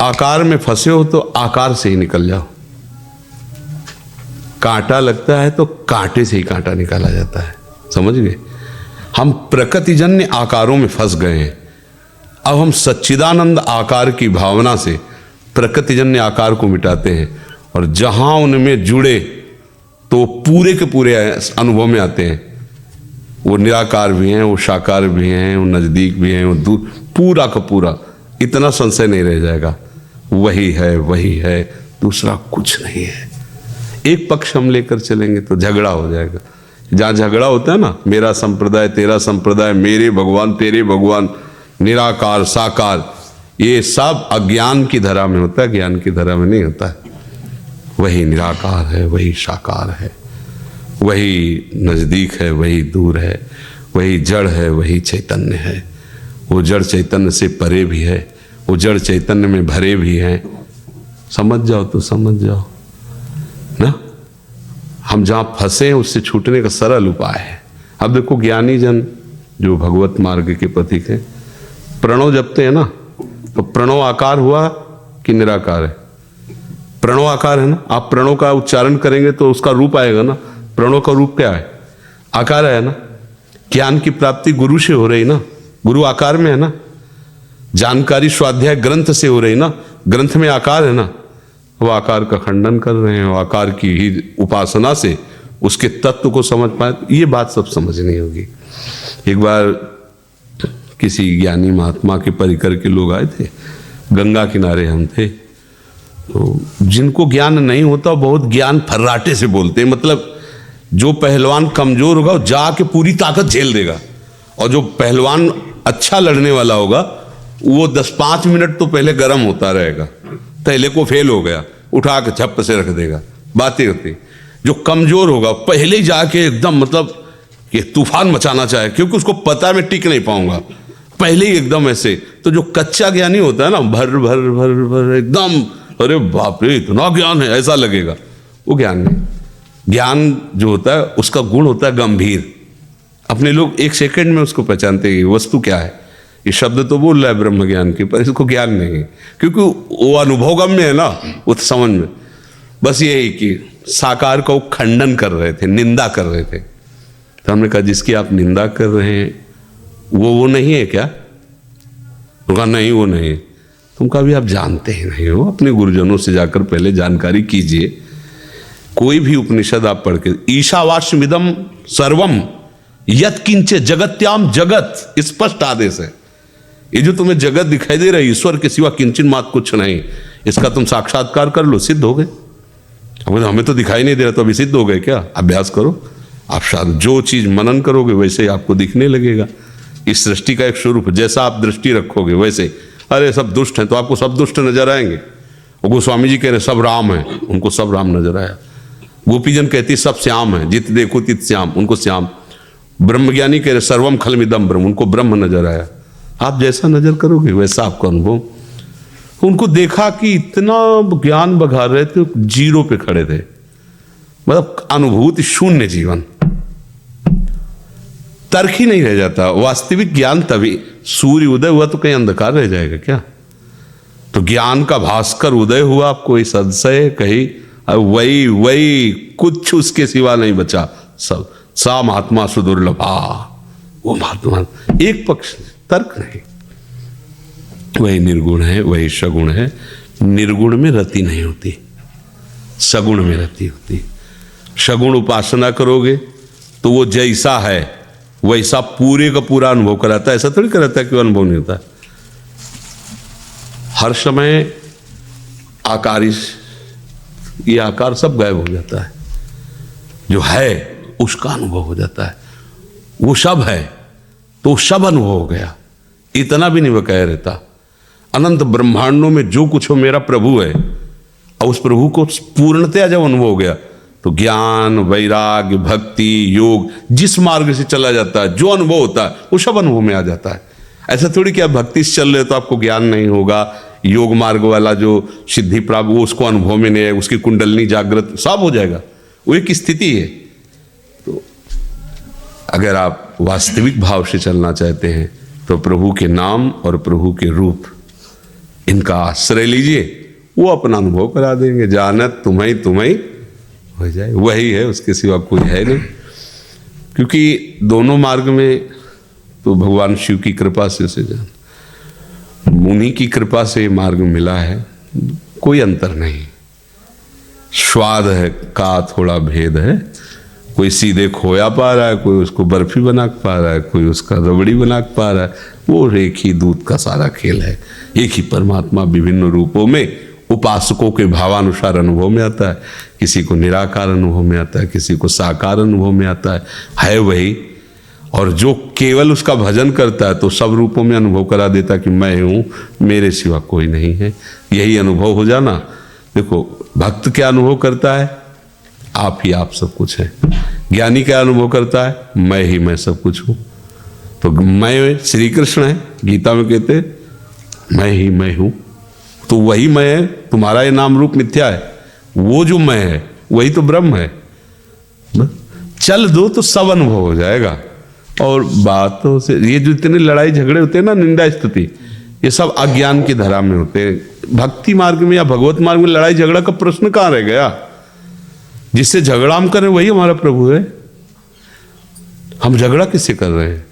आकार में फंसे हो तो आकार से ही निकल जाओ। कांटा लगता है तो कांटे से ही कांटा निकाला जाता है। समझ गए? हम प्रकृतिजन्य आकारों में फंस गए हैं। अब हम सच्चिदानंद आकार की भावना से प्रकृतिजन्य आकार को मिटाते हैं, और जहां उनमें जुड़े तो पूरे के पूरे अनुभव में आते हैं। वो निराकार भी हैं, वो साकार भी हैं, वो नजदीक भी हैं, वो दूर, पूरा का पूरा। इतना संशय नहीं रह जाएगा, वही है, दूसरा कुछ नहीं है। एक पक्ष हम लेकर चलेंगे तो झगड़ा हो जाएगा। जहां झगड़ा होता है ना, मेरा संप्रदाय तेरा संप्रदाय, मेरे भगवान तेरे भगवान, निराकार, साकार, ये सब अज्ञान की धरा में होता है, ज्ञान की धरा में नहीं होता है। वही निराकार है, वही साकार है, वही नजदीक है, वही दूर है, वही जड़ है, वही चैतन्य है। वो जड़ चैतन्य से परे भी है, वो जड़ चैतन्य में भरे भी हैं। समझ जाओ तो समझ जाओ ना। हम जहाँ फंसे हैं उससे छूटने का सरल उपाय है। अब देखो ज्ञानी जन जो भगवत मार्ग के पथिक हैं, प्रणव जपते हैं ना, तो प्रणव आकार हुआ कि निराकार है? प्रणव आकार है ना। आप प्रणव का उच्चारण करेंगे तो उसका रूप आएगा ना। प्रणव का रूप क्या है? आकार है ना। ज्ञान की प्राप्ति गुरु से हो रही ना, गुरु आकार में है ना। जानकारी स्वाध्याय ग्रंथ से हो रही ना, ग्रंथ में आकार है ना। वो आकार का खंडन कर रहे हैं, वो आकार की ही उपासना से उसके तत्व को समझ पाए। ये बात सब समझनी होगी। एक बार किसी ज्ञानी महात्मा के परिकर के लोग आए थे, गंगा किनारे हम थे। तो जिनको ज्ञान नहीं होता बहुत ज्ञान फर्राटे से बोलते हैं। मतलब जो पहलवान कमजोर होगा वो जाके पूरी ताकत झेल देगा, और जो पहलवान अच्छा लड़ने वाला होगा वो 10-5 मिनट तो पहले गर्म होता रहेगा। पहले को फेल हो गया, उठा के झप से रख देगा, बातें होती। जो कमजोर होगा पहले ही जाके एकदम मतलब ये तूफान मचाना चाहे, क्योंकि उसको पता है मैं टिक नहीं पाऊंगा, पहले ही एकदम ऐसे। तो जो कच्चा ज्ञानी होता है ना, भर भर भर भर एकदम, अरे बाप रे इतना ज्ञान है ऐसा लगेगा, वो ज्ञान नहीं। ज्ञान जो होता है उसका गुण होता है गंभीर। अपने लोग 1 सेकंड में उसको पहचानते हैं वस्तु क्या है। ये शब्द तो बोल रहा है ब्रह्म ज्ञान की, पर इसको ज्ञान नहीं है, क्योंकि वो अनुभवगम्य है ना, वो समझ में। बस यही कि साकार का वो खंडन कर रहे थे, निंदा कर रहे थे। तो हमने कहा जिसकी आप निंदा कर रहे हैं वो नहीं है क्या? तो कहा नहीं वो नहीं। तुम कहा भी आप जानते ही नहीं हो, अपने गुरुजनों से जाकर पहले जानकारी कीजिए। कोई भी उपनिषद आप पढ़ के, ईशावास्यमिदं सर्वम यत्किंच जगत्याम जगत, स्पष्ट आदेश है। ये जो तुम्हें जगत दिखाई दे रहा है, ईश्वर के सिवा किंचन मात कुछ नहीं, इसका तुम साक्षात्कार कर लो, सिद्ध हो गए। हमें तो दिखाई नहीं दे रहा, तो अभी सिद्ध हो गए क्या? अभ्यास करो आप, शायद जो चीज मनन करोगे वैसे ही आपको दिखने लगेगा। इस सृष्टि का एक स्वरूप, जैसा आप दृष्टि रखोगे वैसे। अरे सब दुष्ट हैं तो आपको सब दुष्ट नजर आएंगे। और गोस्वामी जी कह रहे सब राम हैं, उनको सब राम नजर आया। गोपीजन कहती सब श्याम है, जित देखो तित श्याम, उनको श्याम। ब्रह्मज्ञानी कह रहे सर्वम खलमिदम ब्रह्म, उनको ब्रह्म नजर आया। आप जैसा नजर करोगे वैसा आपका अनुभव। उनको देखा कि इतना ज्ञान बघा रहे थे, जीरो पे खड़े थे, मतलब अनुभूति शून्य जीवन, तर्क ही नहीं रह जाता। वास्तविक ज्ञान तभी, सूर्य उदय हुआ तो कहीं अंधकार रह जाएगा क्या? तो ज्ञान का भास्कर उदय हुआ, आप कोई संशय कहीं वही कुछ उसके सिवा नहीं बचा। सब सा महात्मा सुदुर्लभा, वो महात्मा एक पक्ष, तर्क नहीं। वही निर्गुण है, वही सगुण है। निर्गुण में रति नहीं होती, सगुण में रति होती। सगुण उपासना करोगे तो वो जैसा है वैसा पूरे का पूरा अनुभव कराता है। ऐसा थोड़ी कराता है कि अनुभव नहीं होता। हर समय आकारिश, ये आकार सब गायब हो जाता है, जो है उसका अनुभव हो जाता है। वो सब है तो सब अनुभव हो गया, इतना भी नहीं बकाया रहता। अनंत ब्रह्मांडों में जो कुछ हो मेरा प्रभु है, और उस प्रभु को पूर्णतया जब अनुभव हो गया तो ज्ञान, वैराग्य, भक्ति, योग, जिस मार्ग से चला जाता है, जो अनुभव होता है वो सब अनुभव में आ जाता है। ऐसा थोड़ी कि आप भक्ति से चल रहे तो आपको ज्ञान नहीं होगा। योग मार्ग वाला जो सिद्धि प्राप्त, वो उसको अनुभव में नहीं है, उसकी कुंडलनी जागृत सब हो जाएगा, वो एक स्थिति है। तो अगर आप वास्तविक भाव से चलना चाहते हैं तो प्रभु के नाम और प्रभु के रूप, इनका आश्रय लीजिए, वो अपना अनुभव करा देंगे। जानत तुम्हें तुम्हें हो जाए, वही है, उसके सिवा कोई है नहीं। क्योंकि दोनों मार्ग में तो भगवान शिव की कृपा से उसे जान, मुनि की कृपा से मार्ग मिला है, कोई अंतर नहीं। स्वाद है का थोड़ा भेद है, कोई सीधे खोया पा रहा है, कोई उसको बर्फी बना पा रहा है, कोई उसका रबड़ी बना पा रहा है। वो एक ही दूध का सारा खेल है। एक ही परमात्मा विभिन्न रूपों में उपासकों के भावानुसार अनुभव में आता है। किसी को निराकार अनुभव में आता है, किसी को साकार अनुभव में आता है वही। और जो केवल उसका भजन करता है तो सब रूपों में अनुभव करा देता कि मैं हूँ, मेरे सिवा कोई नहीं है। यही अनुभव हो जाना। देखो भक्त क्या अनुभव करता है, आप ही आप सब कुछ है। ज्ञानी क्या अनुभव करता है, मैं ही मैं सब कुछ हूँ। तो मैं श्री कृष्ण है, गीता में कहते मैं ही मैं हूँ, तो वही मैं है। तुम्हारा ये नाम रूप मिथ्या है, वो जो मैं है वही तो ब्रह्म है। चल दो तो सब अनुभव हो जाएगा। और बातों से ये जो इतने लड़ाई झगड़े होते हैं ना, निंदा स्तुति, ये सब अज्ञान की धारा में होते हैं। भक्ति मार्ग में या भगवत मार्ग में लड़ाई झगड़ा का प्रश्न कहाँ रह गया। जिससे झगड़ा हम करें वही हमारा प्रभु है। हम झगड़ा किससे कर रहे हैं?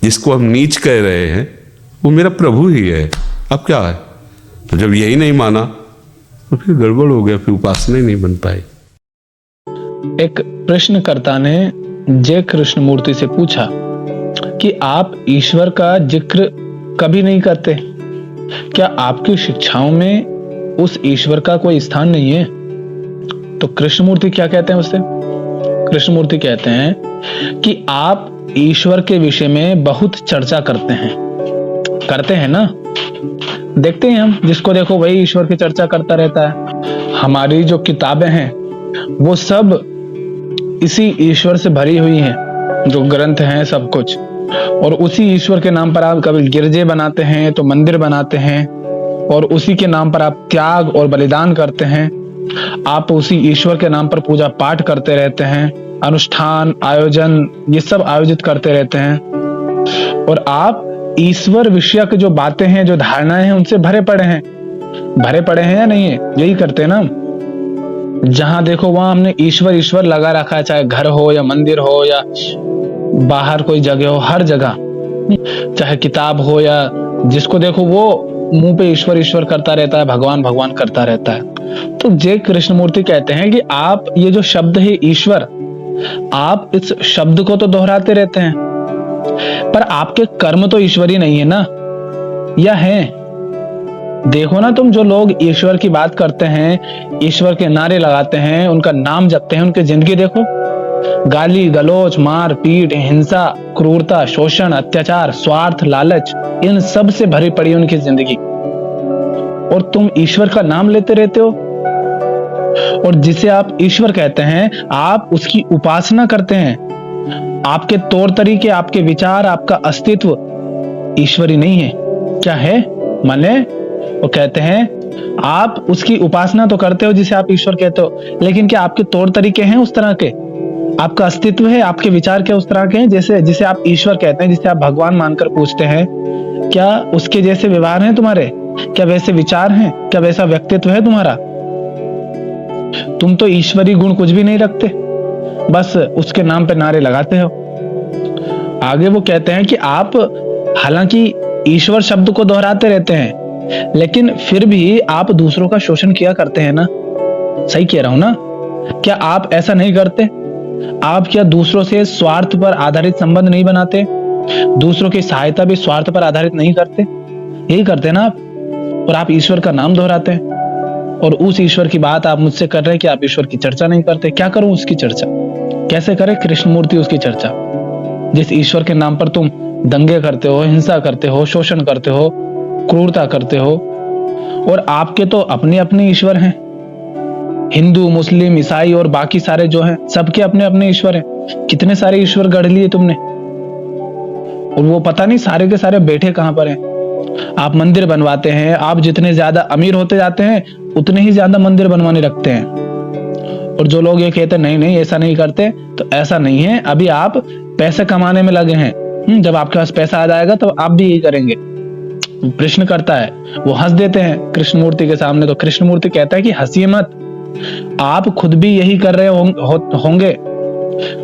जिसको हम नीच कह रहे हैं वो मेरा प्रभु ही है। अब क्या है, तो जब यही नहीं माना तो फिर गड़बड़ हो गया, फिर उपासना ही नहीं बन पाई। एक प्रश्नकर्ता ने जय कृष्णमूर्ति से पूछा कि आप ईश्वर का जिक्र कभी नहीं करते, क्या आपकी शिक्षाओं में उस ईश्वर का कोई स्थान नहीं है? तो कृष्णमूर्ति क्या कहते हैं उससे? कृष्णमूर्ति कहते हैं कि आप ईश्वर के विषय में बहुत चर्चा करते हैं ना। देखते हैं हम, जिसको देखो वही ईश्वर की चर्चा करता रहता है। हमारी जो किताबें हैं वो सब इसी ईश्वर से भरी हुई हैं, जो ग्रंथ हैं सब कुछ। और उसी ईश्वर के नाम पर आप कभी गिरजे बनाते हैं तो मंदिर बनाते हैं, और उसी के नाम पर आप त्याग और बलिदान करते हैं। आप उसी ईश्वर के नाम पर पूजा पाठ करते रहते हैं, अनुष्ठान आयोजन ये सब आयोजित करते रहते हैं। और आप ईश्वर विषयक जो बातें हैं, जो धारणाएं हैं, उनसे भरे पड़े हैं या नहीं है? यही करते हैं ना। जहां देखो वहां हमने ईश्वर ईश्वर लगा रखा है, चाहे घर हो या मंदिर हो या बाहर कोई जगह हो, हर जगह, चाहे किताब हो या जिसको देखो वो मुंह पे ईश्वर ईश्वर करता रहता है, भगवान भगवान करता रहता है। तो जय कृष्णमूर्ति कहते हैं कि आप ये जो शब्द है ईश्वर, आप इस शब्द को तो दोहराते रहते हैं, पर आपके कर्म तो ईश्वरी नहीं है ना, या है? देखो ना तुम, जो लोग ईश्वर की बात करते हैं, ईश्वर के नारे लगाते हैं, उनका नाम जपते हैं, उनकी जिंदगी देखो। गाली गलौज, मार पीट, हिंसा, क्रूरता, शोषण, अत्याचार, स्वार्थ, लालच, इन सब से भरी पड़ी उनकी जिंदगी। और तुम ईश्वर का नाम लेते रहते हो, और जिसे आप ईश्वर कहते हैं आप उसकी उपासना करते हैं। आपके तौर तरीके, आपके विचार, आपका अस्तित्व ईश्वरी नहीं है। क्या है? माने वो कहते हैं आप उसकी उपासना तो करते हो जिसे आप ईश्वर कहते हो, लेकिन क्या आपके तौर तरीके हैं उस तरह के? आपका अस्तित्व है, आपके विचार क्या उस तरह के हैं जैसे जिसे आप ईश्वर कहते हैं, जिसे आप भगवान मानकर पूछते हैं? क्या उसके जैसे व्यवहार हैं तुम्हारे? क्या वैसे विचार हैं? क्या वैसा व्यक्तित्व है तुम्हारा? तुम तो ईश्वरी गुण कुछ भी नहीं रखते, बस उसके नाम पे नारे लगाते हो। आगे वो कहते हैं कि आप हालांकि ईश्वर शब्द को दोहराते रहते हैं, लेकिन फिर भी आप दूसरों का शोषण किया करते हैं ना। सही कह रहा हूं ना? क्या आप ऐसा नहीं करते? आप क्या दूसरों से स्वार्थ पर आधारित संबंध नहीं बनाते? दूसरों की सहायता भी स्वार्थ पर आधारित नहीं करते? यही करते ना आप। और आप ईश्वर का नाम दोहराते हैं, और उस ईश्वर की बात आप मुझसे कर रहे हैं कि आप ईश्वर की चर्चा नहीं करते। क्या करूं उसकी चर्चा? कैसे करे कृष्णमूर्ति उसकी चर्चा, जिस ईश्वर के नाम पर तुम दंगे करते हो, हिंसा करते हो, शोषण करते हो, क्रूरता करते हो? और आपके तो अपने अपने ईश्वर हैं, हिंदू, मुस्लिम, ईसाई और बाकी सारे जो हैं, सबके अपने अपने ईश्वर हैं। कितने सारे ईश्वर गढ़ लिए तुमने, और वो पता नहीं सारे के सारे बैठे कहां पर हैं। आप मंदिर बनवाते हैं, आप जितने ज्यादा अमीर होते जाते हैं उतने ही ज्यादा मंदिर बनवाने लगते हैं। और जो लोग ये कहते हैं नहीं नहीं ऐसा नहीं करते, तो ऐसा नहीं है। अभी आप पैसे कमाने में लगे हैं, जब आपके पास पैसा आ जाएगा तो आप भी यही करेंगे। प्रश्न करता है, वो हंस देते हैं कृष्णमूर्ति के सामने। तो कृष्णमूर्ति कहता है कि हंसिए मत, आप खुद भी यही कर रहे होंगे।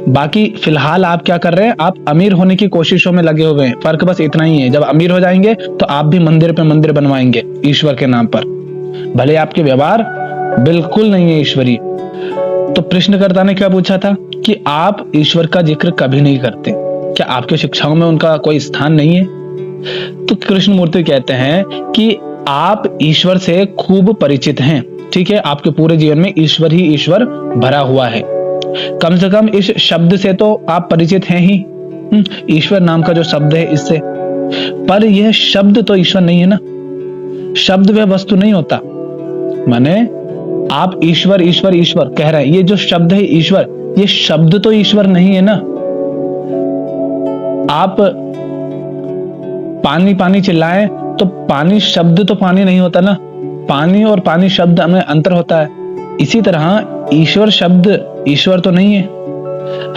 बाकी फिलहाल आप क्या कर रहे हैं? आप अमीर होने की कोशिशों में लगे हुए हैं। फर्क बस इतना ही है, जब अमीर हो जाएंगे तो आप भी मंदिर पे मंदिर बनवाएंगे ईश्वर के नाम पर, भले आपके व्यवहार बिल्कुल नहीं है ईश्वरी। तो प्रश्नकर्ता ने क्या पूछा था कि आप ईश्वर का जिक्र कभी नहीं करते, क्या आपके शिक्षाओं में उनका कोई स्थान नहीं है? तो कृष्णमूर्ति कहते हैं कि आप ईश्वर से खूब परिचित हैं, ठीक है, आपके पूरे जीवन में ईश्वर ही ईश्वर भरा हुआ है। कम से कम इस शब्द से तो आप परिचित हैं ही, ईश्वर नाम का जो शब्द है इससे, पर यह शब्द तो ईश्वर नहीं है ना। शब्द वह वस्तु नहीं होता। माने आप ईश्वर ईश्वर ईश्वर कह रहे हैं, ये जो शब्द है ईश्वर, ये शब्द तो ईश्वर नहीं है ना। आप पानी पानी चिल्लाएं तो पानी शब्द तो पानी नहीं होता ना। पानी और पानी शब्द में अंतर होता है। इसी तरह ईश्वर शब्द ईश्वर तो नहीं है।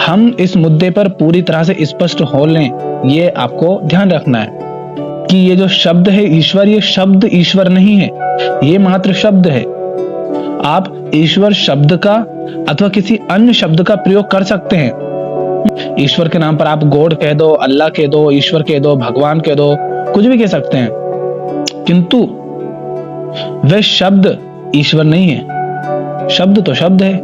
हम इस मुद्दे पर पूरी तरह से स्पष्ट हो लें, ये आपको ध्यान रखना है कि ये जो शब्द है ईश्वर, ये शब्द ईश्वर नहीं है, ये मात्र शब्द है। आप ईश्वर शब्द का अथवा किसी अन्य शब्द का प्रयोग कर सकते हैं। ईश्वर के नाम पर आप गॉड कह दो, अल्लाह कह दो, ईश्वर कह दो, भगवान कह दो, कुछ भी कह सकते हैं, किंतु वह शब्द ईश्वर नहीं है। शब्द तो शब्द है।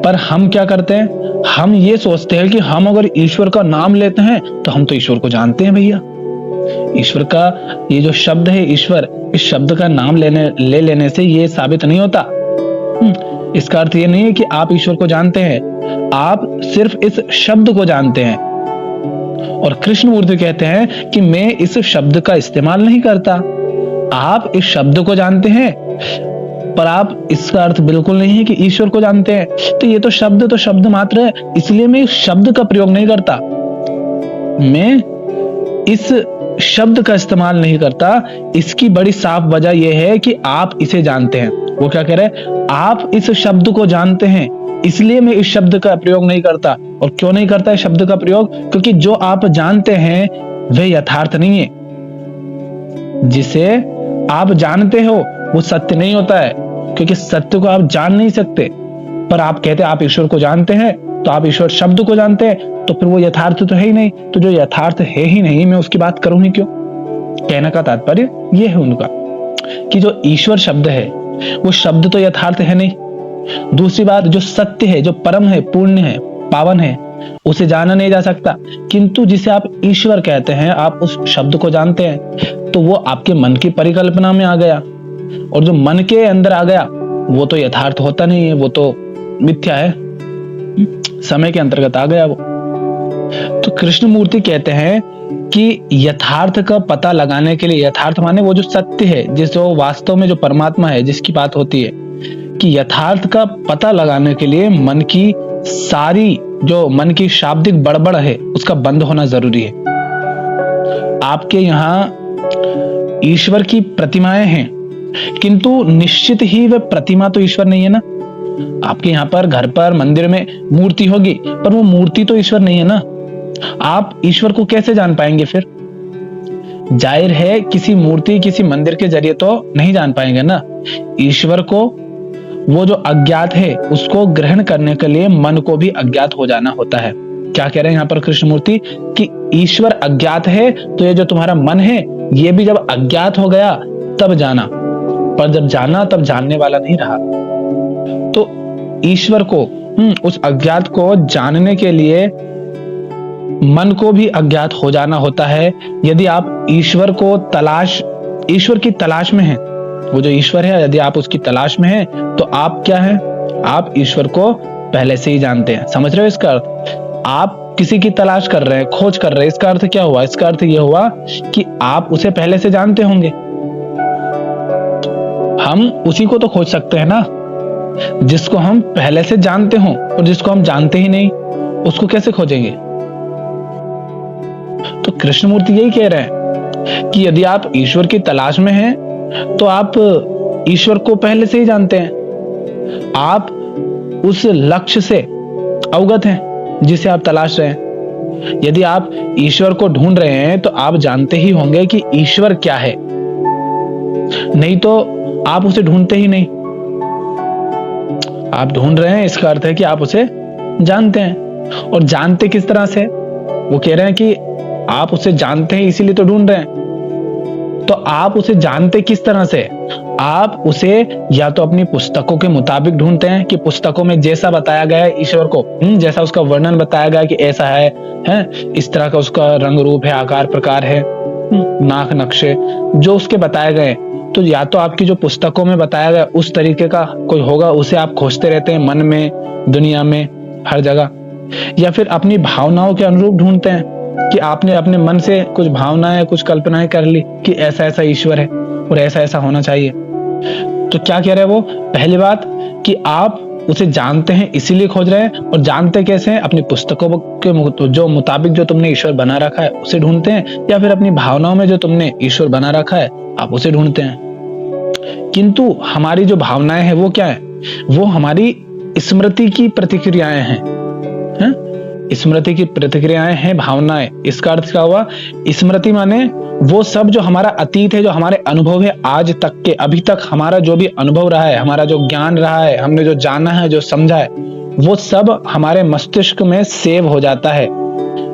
पर हम क्या करते हैं, हम ये सोचते हैं कि हम अगर ईश्वर का नाम लेते हैं तो हम तो ईश्वर को जानते हैं। भैया, ईश्वर का ये जो शब्द है ईश्वर, इस शब्द का नाम ले लेने से ये साबित नहीं होता। इसका अर्थ ये नहीं है कि आप ईश्वर को जानते हैं, आप सिर्फ इस शब्द को जानते हैं। और कृष्णमूर्ति कहते हैं कि मैं इस शब्द का इस्तेमाल नहीं करता। आप इस शब्द को जानते हैं, पर आप इसका अर्थ बिल्कुल नहीं है कि ईश्वर को जानते हैं। तो ये तो शब्द मात्र है, इसलिए मैं इस शब्द का प्रयोग नहीं करता। मैं इस शब्द का इस्तेमाल नहीं करता। इसकी बड़ी साफ वजह यह है कि आप इसे जानते हैं। वो क्या कह रहे हैं, आप इस शब्द को जानते हैं, इसलिए मैं इस शब्द का प्रयोग नहीं करता। और क्यों नहीं करता इस शब्द का प्रयोग? क्योंकि जो आप जानते हैं वह यथार्थ नहीं है। जिसे आप जानते हो वो सत्य नहीं होता है, क्योंकि सत्य को आप जान नहीं सकते। पर आप कहते हैं आप ईश्वर को जानते हैं, तो आप ईश्वर शब्द को जानते हैं, तो फिर वो यथार्थ तो है ही नहीं। तो जो यथार्थ है ही नहीं, मैं उसकी बात करूं ही क्यों? कहने का तात्पर्य यह है उनका कि जो ईश्वर शब्द है वो शब्द तो यथार्थ है नहीं। दूसरी बात, जो सत्य है, जो परम है, पूर्ण है, पावन है, उसे जाना नहीं जा सकता। किंतु जिसे आप ईश्वर कहते हैं, आप उस शब्द को जानते हैं, तो वो आपके मन की परिकल्पना में आ गया। और जो मन के अंदर आ गया वो तो यथार्थ होता नहीं है, वो तो मिथ्या है, समय के अंतर्गत आ गया वो। तो कृष्णमूर्ति कहते हैं कि यथार्थ का पता लगाने के लिए, यथार्थ माने वो जो सत्य है, जो वास्तव में जो परमात्मा है, जिसकी बात होती है, कि यथार्थ का पता लगाने के लिए मन की सारी जो मन की शाब्दिक बड़बड़ है उसका बंद होना जरूरी है। आपके यहाँ ईश्वर की प्रतिमाएं हैं, किंतु निश्चित ही वह प्रतिमा तो ईश्वर नहीं है ना। आपके यहाँ पर घर पर मंदिर में मूर्ति होगी, पर वो मूर्ति तो ईश्वर नहीं है ना। आप ईश्वर को कैसे जान पाएंगे फिर? जाहिर है किसी मूर्ति, किसी मंदिर के जरिए तो नहीं जान पाएंगे ना। ईश्वर को, वो जो अज्ञात है उसको ग्रहण करने के लिए मन को भी अज्ञात हो जाना होता है। क्या कह रहे हैं यहाँ पर कृष्णमूर्ति कि ईश्वर अज्ञात है, तो ये जो तुम्हारा मन है ये भी जब अज्ञात हो गया तब जाना, पर जब जाना तब जानने वाला नहीं रहा। तो ईश्वर को, उस अज्ञात को जानने के लिए मन को भी अज्ञात हो जाना होता है। यदि आप ईश्वर की तलाश में हैं, वो जो ईश्वर है यदि आप उसकी तलाश में हैं, तो आप क्या हैं? आप ईश्वर को पहले से ही जानते हैं। समझ रहे हो इसका अर्थ? आप किसी की तलाश कर रहे हैं, खोज कर रहे हैं, इसका अर्थ क्या हुआ? इसका अर्थ यह हुआ कि आप उसे पहले से जानते होंगे। हम उसी को तो खोज सकते हैं ना जिसको हम पहले से जानते हो, और जिसको हम जानते ही नहीं उसको कैसे खोजेंगे? तो कृष्णमूर्ति यही कह रहे हैं कि यदि आप ईश्वर की तलाश में हैं तो आप ईश्वर को पहले से ही जानते हैं। आप उस लक्ष्य से अवगत हैं जिसे आप तलाश रहे हैं। यदि आप ईश्वर को ढूंढ रहे हैं तो आप जानते ही होंगे कि ईश्वर क्या है, नहीं तो आप उसे ढूंढते ही नहीं। आप ढूंढ रहे हैं, इसका अर्थ है कि आप उसे जानते हैं। और जानते किस तरह से? वो कह रहे हैं कि आप उसे जानते हैं इसीलिए तो ढूंढ रहे हैं। तो आप उसे जानते किस तरह से? आप उसे या तो अपनी पुस्तकों के मुताबिक ढूंढते हैं कि पुस्तकों में जैसा बताया गया है ईश्वर को, जैसा उसका वर्णन बताया गया कि ऐसा है, इस तरह का उसका रंग रूप है, आकार प्रकार है, नाक नक्शे जो उसके बताए गए, तो या तो आपकी जो पुस्तकों में बताया गया उस तरीके का कोई होगा, उसे आप खोजते रहते हैं मन में, दुनिया में, हर जगह, या फिर अपनी भावनाओं के अनुरूप ढूंढते हैं कि आपने अपने मन से कुछ भावनाएं, कुछ कल्पनाएं कर ली कि ऐसा ऐसा ईश्वर है और ऐसा ऐसा होना चाहिए। तो क्या कह रहे हैं वो? पहली बात कि आप उसे जानते हैं इसीलिए खोज रहे हैं, और जानते कैसे हैं? अपनी पुस्तकों के जो मुताबिक जो तुमने ईश्वर बना रखा है उसे ढूंढते हैं, या फिर अपनी भावनाओं में जो तुमने ईश्वर बना रखा है आप उसे ढूंढते हैं। किंतु हमारी जो भावनाएं हैं वो क्या है? वो हमारी स्मृति की प्रतिक्रियाएं हैं, स्मृति की प्रतिक्रियाएं हैं भावनाएं। इसका अर्थ क्या हुआ? स्मृति माने वो सब जो हमारा अतीत है, जो हमारे अनुभव है आज तक के, अभी तक हमारा जो भी अनुभव रहा है, हमारा जो ज्ञान रहा है, हमने जो जाना है, जो समझा है, वो सब हमारे मस्तिष्क में सेव हो जाता है,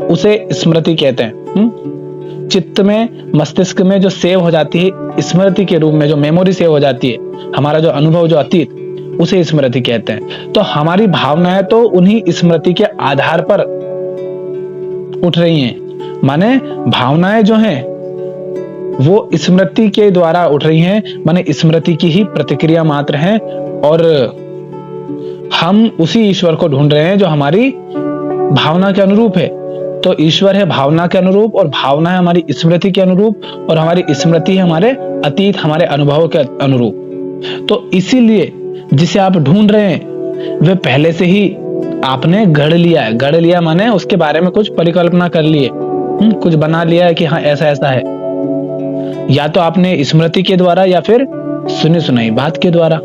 उसे स्मृति कहते हैं। चित्त में, मस्तिष्क में जो सेव हो जाती है स्मृति के रूप में, जो मेमोरी सेव हो जाती है, हमारा जो अनुभव, जो अतीत, उसे स्मृति कहते हैं। तो हमारी भावनाएं तो उन्हीं स्मृति के आधार पर उठ रही हैं। माने भावनाएं जो हैं वो स्मृति के द्वारा उठ रही हैं, माने स्मृति की ही प्रतिक्रिया मात्र हैं, और हम उसी ईश्वर को ढूंढ रहे हैं जो हमारी भावना के अनुरूप है। तो ईश्वर है भावना के अनुरूप, और भावना है हमारी स्मृति के अनुरूप, और हमारी स्मृति है हमारे अतीत, हमारे अनुभव के अनुरूप। तो इसीलिए जिसे आप ढूंढ रहे हैं वह पहले से ही आपने गढ़ लिया है। गढ़ लिया माने उसके बारे में कुछ परिकल्पना कर लिए, कुछ बना लिया है कि हाँ ऐसा ऐसा है, या तो आपने स्मृति के द्वारा या फिर सुनी सुनाई बात के द्वारा,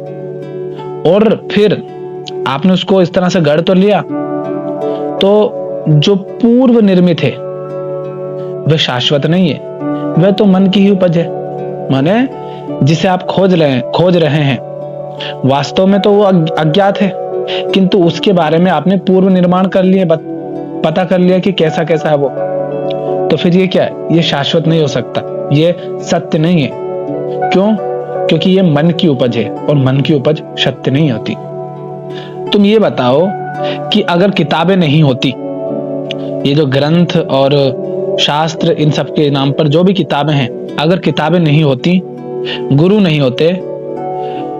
और फिर आपने उसको इस तरह से गढ़ तो लिया। तो जो पूर्व निर्मित है वह शाश्वत नहीं है, वह तो मन की ही उपज है। माने जिसे आप खोज रहे हैं वास्तव में तो वो अज्ञात है, किंतु उसके बारे में आपने पूर्व निर्माण कर लिए, पता कर लिया कि कैसा कैसा है वो। तो फिर ये क्या है? ये शाश्वत नहीं हो सकता, ये सत्य नहीं है। क्यों? क्योंकि ये मन की उपज है, और मन की उपज सत्य नहीं होती। तुम ये बताओ कि अगर किताबें नहीं होती, ये जो ग्रंथ और शास्त्र, इन सब के नाम पर जो भी किताबें हैं, अगर किताबें नहीं होती, गुरु नहीं होते,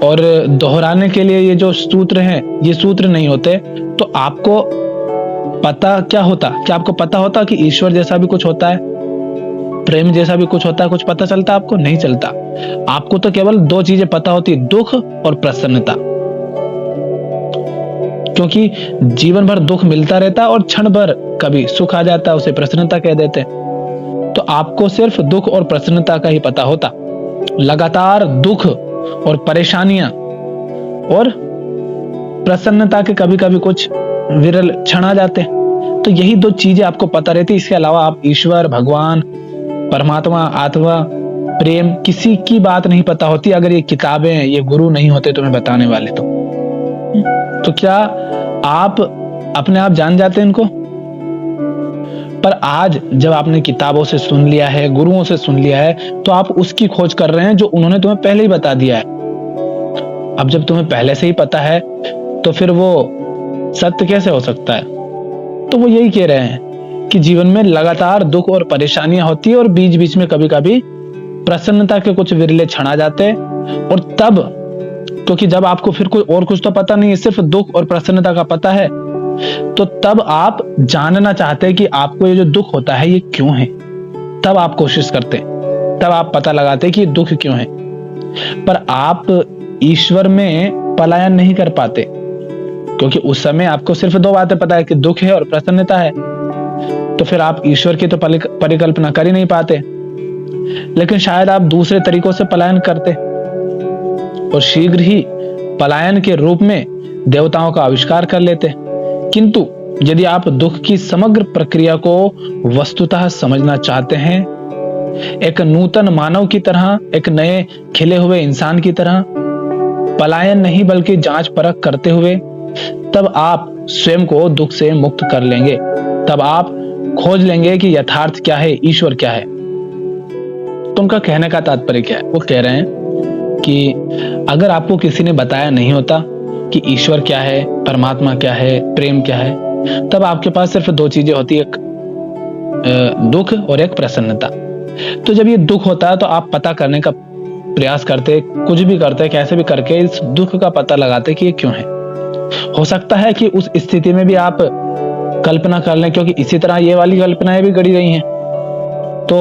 और दोहराने के लिए ये जो सूत्र हैं, ये सूत्र नहीं होते, तो आपको पता क्या होता? क्या आपको पता होता कि ईश्वर जैसा भी कुछ होता है, प्रेम जैसा भी कुछ होता है? कुछ पता चलता? आपको नहीं चलता। आपको तो केवल दो चीजें पता होती, दुख और प्रसन्नता, क्योंकि जीवन भर दुख मिलता रहता और क्षण भर कभी सुख आ जाता है, उसे प्रसन्नता कह देते हैं। तो आपको सिर्फ दुख और प्रसन्नता का ही पता होता। लगातार दुख और परेशानियां और प्रसन्नता के कभी कभी कुछ विरल क्षण आ जाते हैं। तो यही दो चीजें आपको पता रहती। इसके अलावा आप ईश्वर, भगवान, परमात्मा, आत्मा, प्रेम, किसी की बात नहीं पता होती। अगर ये किताबें, ये गुरु नहीं होते तुम्हें बताने वाले, तो क्या आप अपने आप जान जाते इनको? पर आज जब आपने किताबों से सुन लिया है, गुरुओं से सुन लिया है, तो आप उसकी खोज कर रहे हैं जो उन्होंने तुम्हें पहले ही बता दिया है। अब जब तुम्हें पहले से ही पता है तो फिर वो सत्य कैसे हो सकता है? तो वो यही कह रहे हैं कि जीवन में लगातार दुख और परेशानियां होती है, और बीच बीच में कभी कभी प्रसन्नता के कुछ विरले क्षण आ जाते हैं। और तब, क्योंकि जब आपको फिर कोई और कुछ तो पता नहीं है, सिर्फ दुख और प्रसन्नता का पता है, तो तब आप जानना चाहते हैं कि आपको ये जो दुख होता है ये क्यों है। तब आप कोशिश करते हैं, तब आप पता लगाते हैं कि ये दुख क्यों है। पर आप ईश्वर में पलायन नहीं कर पाते, क्योंकि उस समय आपको सिर्फ दो बातें पता है कि दुख है और प्रसन्नता है। तो फिर आप ईश्वर की तो परिकल्पना कर ही नहीं पाते। लेकिन शायद आप दूसरे तरीकों से पलायन करते, और शीघ्र ही पलायन के रूप में देवताओं का आविष्कार कर लेते। किंतु यदि आप दुख की समग्र प्रक्रिया को वस्तुतः समझना चाहते हैं, एक नूतन मानव की तरह, एक नए खिले हुए इंसान की तरह, पलायन नहीं बल्कि जांच परख करते हुए, तब आप स्वयं को दुख से मुक्त कर लेंगे। तब आप खोज लेंगे कि यथार्थ क्या है, ईश्वर क्या है। तो उनका कहने का तात्पर्य क्या है? वो कह रहे हैं कि अगर आपको किसी ने बताया नहीं होता कि ईश्वर क्या है, परमात्मा क्या है, प्रेम क्या है, तब आपके पास सिर्फ दो चीजें होती, एक दुख और एक प्रसन्नता। तो जब ये दुख होता है तो आप पता करने का प्रयास करते, कुछ भी करते, कैसे भी करके इस दुख का पता लगाते कि ये क्यों है। हो सकता है कि उस स्थिति में भी आप कल्पना कर लें, क्योंकि इसी तरह ये वाली कल्पनाएं भी गढ़ी गई हैं। तो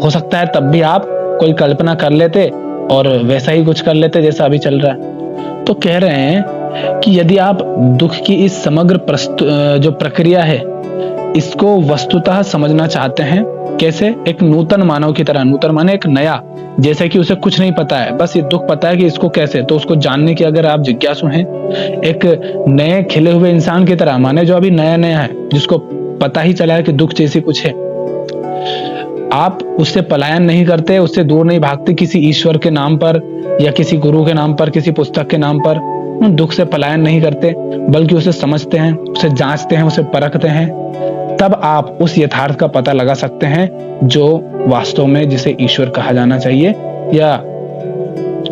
हो सकता है तब भी आप कोई कल्पना कर लेते और वैसा ही कुछ कर लेते जैसा अभी चल रहा है। तो कह रहे हैं कि यदि आप दुख की इस समग्र जो प्रक्रिया है इसको वस्तुतः समझना चाहते हैं, कैसे? एक नूतन मानव की तरह। नूतन माने एक नया, जैसे कि उसे कुछ नहीं पता है, बस ये दुख पता है कि इसको कैसे, तो उसको जानने की अगर आप जिज्ञासु हैं, एक नए खिले हुए इंसान की तरह, माने जो अभी नया नया है, जिसको पता ही चला है कि दुख जैसी कुछ है, आप उससे पलायन नहीं करते, उससे दूर नहीं भागते किसी ईश्वर के नाम पर या किसी गुरु के नाम पर, किसी पुस्तक के नाम पर दुख से पलायन नहीं करते, बल्कि उसे समझते हैं, उसे जांचते हैं, उसे परखते हैं। तब आप उस यथार्थ का पता लगा सकते हैं जो वास्तव में जिसे ईश्वर कहा जाना चाहिए या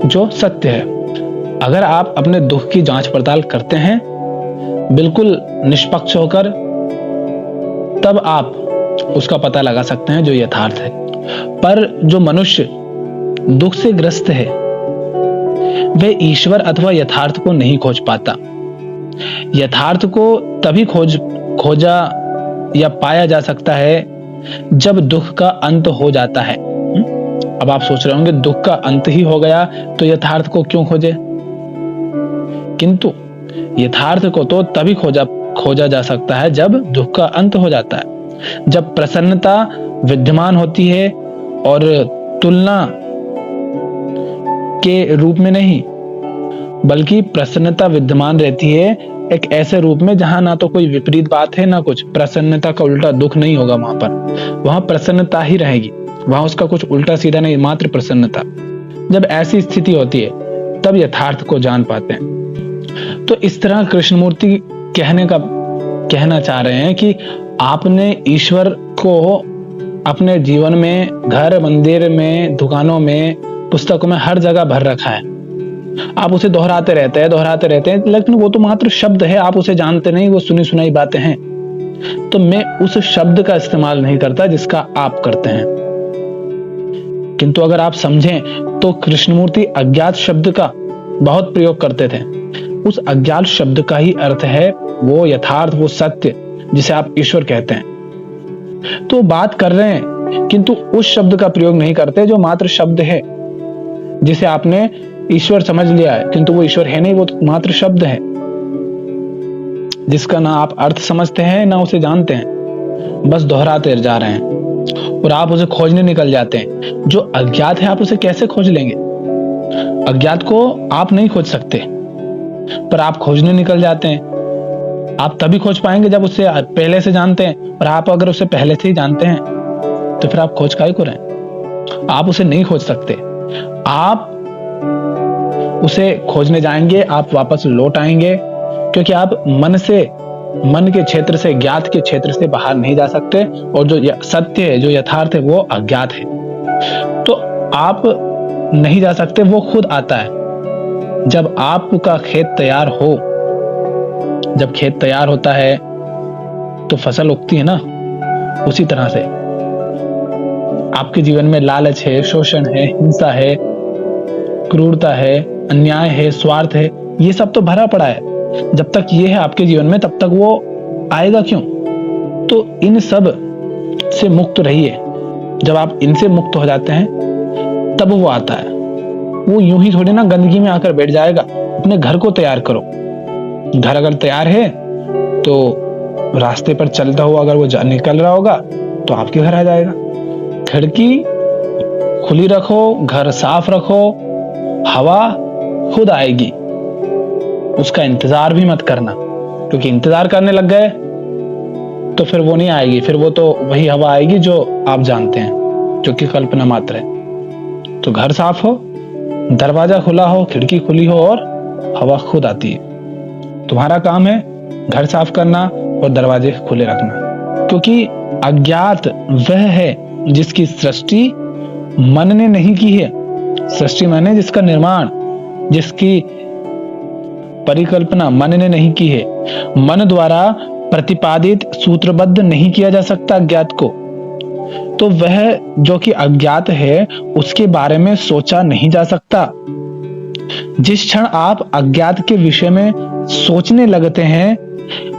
जो सत्य है। अगर आप अपने दुख की जांच पड़ताल करते हैं बिल्कुल निष्पक्ष होकर, तब आप उसका पता लगा सकते हैं जो यथार्थ है। पर जो मनुष्य दुख से ग्रस्त है वह ईश्वर अथवा यथार्थ को नहीं खोज पाता। यथार्थ को तभी खोजा या पाया जा सकता है जब दुख का अंत हो जाता है। अब आप सोच रहे होंगे दुख का अंत ही हो गया तो यथार्थ को क्यों खोजे? किंतु यथार्थ को तो तभी खोजा जा सकता है जब दुख का अंत हो जाता है, जब प्रसन्नता विद्यमान होती है और तुलना के रूप में नहीं, बल्कि प्रसन्नता विद्यमान रहती है एक ऐसे रूप में जहां ना तो कोई विपरीत बात है ना कुछ। प्रसन्नता का उल्टा दुख नहीं होगा, वहां प्रसन्नता ही रहेगी, वहां उसका कुछ उल्टा सीधा नहीं, मात्र प्रसन्नता। जब ऐसी स्थिति होती है तब यथार्थ को जान पाते हैं। तो इस तरह कृष्णमूर्ति कहना चाह रहे हैं कि आपने ईश्वर को अपने जीवन में, घर मंदिर में, दुकानों में, पुस्तकों में, हर जगह भर रखा है। आप उसे दोहराते रहते हैं, लेकिन वो तो मात्र शब्द है, आप उसे जानते नहीं, वो सुनी सुनाई बातें हैं। तो मैं उस शब्द का इस्तेमाल नहीं करता जिसका आप करते हैं। किंतु अगर आप समझें तो कृष्णमूर्ति अज्ञात शब्द का बहुत प्रयोग करते थे। उस अज्ञात शब्द का ही अर्थ है वो यथार्थ, वो सत्य जिसे आप ईश्वर कहते हैं। तो बात कर रहे हैं किंतु उस शब्द का प्रयोग नहीं करते जो मात्र शब्द है, जिसे आपने ईश्वर समझ लिया है, किंतु वो ईश्वर है नहीं, वो तो मात्र शब्द है जिसका ना आप अर्थ समझते हैं ना उसे जानते हैं, बस दोहराते जा रहे हैं और आप उसे खोजने निकल जाते हैं। जो अज्ञात है आप उसे कैसे खोज लेंगे? अज्ञात को आप नहीं खोज सकते, पर आप खोजने निकल जाते हैं। आप तभी खोज पाएंगे जब उसे पहले से जानते हैं, और आप अगर उसे पहले से ही जानते हैं तो फिर आप खोज काहे को रहे हैं? आप उसे नहीं खोज सकते। आप उसे खोजने जाएंगे, आप वापस लौट आएंगे, क्योंकि आप मन के क्षेत्र से, ज्ञात के क्षेत्र से बाहर नहीं जा सकते, और जो सत्य है, जो यथार्थ है, वो अज्ञात है। तो आप नहीं जा सकते, वो खुद आता है। जब आपका खेत तैयार हो, जब खेत तैयार होता है तो फसल उगती है ना, उसी तरह से आपके जीवन में लालच है, शोषण है, हिंसा है, क्रूरता है, अन्याय है, स्वार्थ है, ये सब तो भरा पड़ा है। जब तक ये है आपके जीवन में तब तक वो आएगा क्यों? तो इन सब से मुक्त रहिए। जब आप इनसे मुक्त हो जाते हैं तब वो आता है। वो यूं ही थोड़ी ना गंदगी में आकर बैठ जाएगा। अपने घर को तैयार करो। घर अगर तैयार है तो रास्ते पर चलता हुआ अगर वो निकल रहा होगा तो आपके घर आ जाएगा। खिड़की खुली रखो, घर साफ रखो, हवा खुद आएगी। उसका इंतजार भी मत करना, क्योंकि इंतजार करने लग गए तो फिर वो नहीं आएगी, फिर वो तो वही हवा आएगी जो आप जानते हैं, जो कि कल्पना मात्र है। तो घर साफ हो, दरवाजा खुला हो, खिड़की खुली हो और हवा खुद आती है। तुम्हारा काम है घर साफ करना और दरवाजे खुले रखना, क्योंकि अज्ञात वह है जिसकी सृष्टि मन ने नहीं की है। सृष्टि माने जिसका निर्माण, जिसकी परिकल्पना मन ने नहीं की है। मन द्वारा प्रतिपादित, सूत्रबद्ध नहीं किया जा सकता अज्ञात को। तो वह जो कि अज्ञात है उसके बारे में सोचा नहीं जा सकता। जिस क्षण आप अज्ञात के विषय में सोचने लगते हैं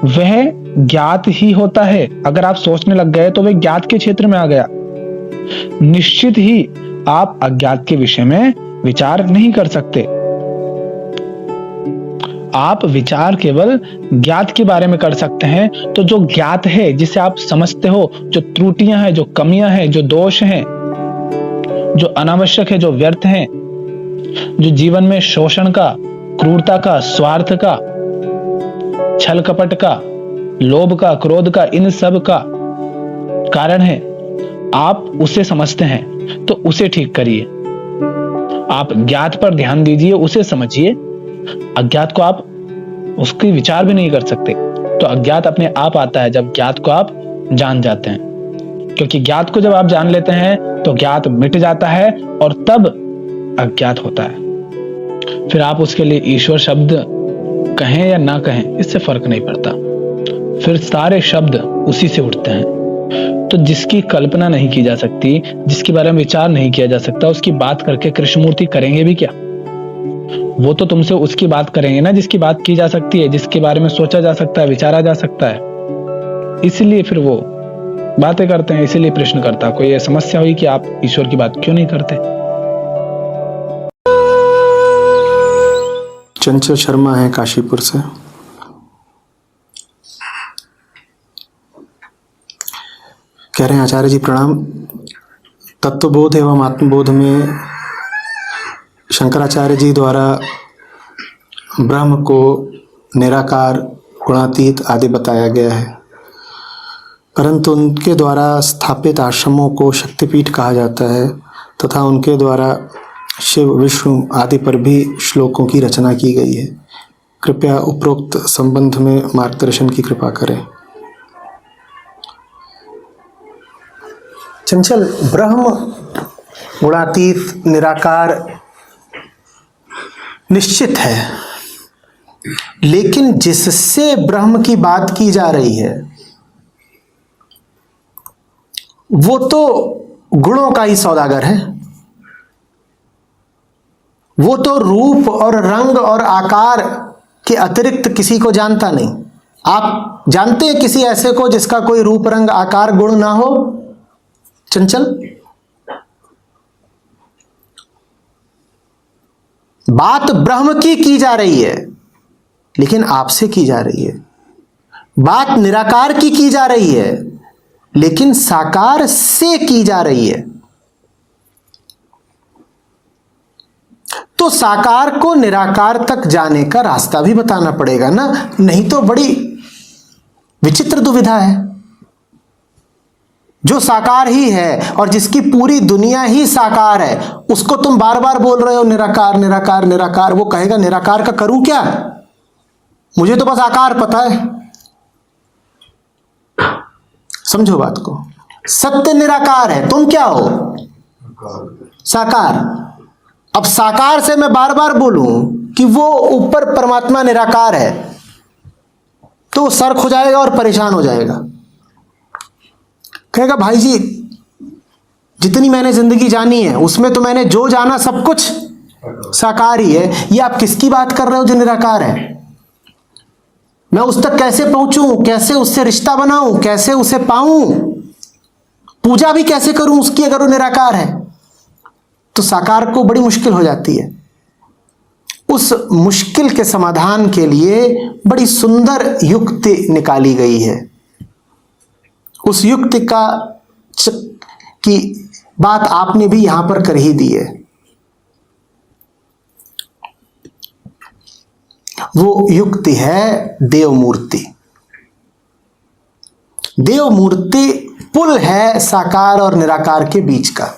वह ज्ञात ही होता है। अगर आप सोचने लग गए तो वह ज्ञात के क्षेत्र में आ गया। निश्चित ही आप अज्ञात के विषय में विचार नहीं कर सकते। आप विचार केवल ज्ञात के बारे में कर सकते हैं। तो जो ज्ञात है, जिसे आप समझते हो, जो त्रुटियां हैं, जो कमियां हैं, जो दोष हैं, जो अनावश्यक है, जो व्यर्थ हैं, जो जीवन में शोषण का, क्रूरता का, स्वार्थ का, छल कपट का, लोभ का, क्रोध का, इन सब का कारण है, आप उसे समझते हैं तो उसे ठीक करिए। आप ज्ञात पर ध्यान दीजिए, उसे समझिए। अज्ञात को आप उसकी विचार भी नहीं कर सकते। तो अज्ञात अपने आप आता है जब ज्ञात को आप जान जाते हैं। क्योंकि ज्ञात को जब आप जान लेते हैं तो ज्ञात मिट जाता है और तब अज्ञात होता है। फिर आप उसके लिए ईश्वर शब्द कहें या ना कहें, इससे फर्क नहीं पड़ता। फिर सारे शब्द उसी से उठते हैं। तो जिसकी कल्पना नहीं की जा सकती, जिसके बारे में विचार नहीं किया जा सकता, उसकी बात करके कृष्णमूर्ति करेंगे भी क्या? वो तो तुमसे उसकी बात करेंगे ना जिसकी बात की जा सकती है, जिसके बारे में सोचा जा सकता है, विचारा जा सकता है। इसलिए फिर वो बातें करते हैं। इसीलिए प्रश्न करता, कोई ये समस्या हुई कि आप ईश्वर की बात क्यों नहीं करते? चंचल शर्मा है काशीपुर से। कह रहे हैं आचार्य जी प्रणाम। तत्वबोध एवं आत्मबोध में शंकराचार्य जी द्वारा ब्रह्म को निराकार, गुणातीत आदि बताया गया है, परंतु उनके द्वारा स्थापित आश्रमों को शक्तिपीठ कहा जाता है तथा उनके द्वारा शिव, विष्णु आदि पर भी श्लोकों की रचना की गई है। कृपया उपरोक्त संबंध में मार्गदर्शन की कृपा करें। चंचल, ब्रह्म गुणातीत निराकार निश्चित है, लेकिन जिससे ब्रह्म की बात की जा रही है वो तो गुणों का ही सौदागर है। वो तो रूप और रंग और आकार के अतिरिक्त किसी को जानता नहीं। आप जानते हैं किसी ऐसे को जिसका कोई रूप, रंग, आकार, गुण ना हो? चंचल, बात ब्रह्म की जा रही है, लेकिन आपसे की जा रही है। बात निराकार की जा रही है, लेकिन साकार से की जा रही है। तो साकार को निराकार तक जाने का रास्ता भी बताना पड़ेगा ना, नहीं तो बड़ी विचित्र दुविधा है। जो साकार ही है और जिसकी पूरी दुनिया ही साकार है, उसको तुम बार बार बोल रहे हो निराकार निराकार निराकार। वो कहेगा निराकार का करूं क्या? मुझे तो बस आकार पता है। समझो बात को। सत्य निराकार है, तुम क्या हो? साकार। अब साकार से मैं बार बार बोलूं कि वो ऊपर परमात्मा निराकार है तो सर खो जाएगा और परेशान हो जाएगा। कहेगा भाई जी, जितनी मैंने जिंदगी जानी है उसमें तो मैंने जो जाना सब कुछ साकार ही है। ये आप किसकी बात कर रहे हो जो निराकार है? मैं उस तक कैसे पहुंचूं? कैसे उससे रिश्ता बनाऊं? कैसे उसे पाऊं? पूजा भी कैसे करूं उसकी अगर वो निराकार है? तो साकार को बड़ी मुश्किल हो जाती है। उस मुश्किल के समाधान के लिए बड़ी सुंदर युक्ति निकाली गई है। उस युक्ति की बात आपने भी यहां पर कर ही दी है। वो युक्ति है देवमूर्ति। देवमूर्ति पुल है साकार और निराकार के बीच का।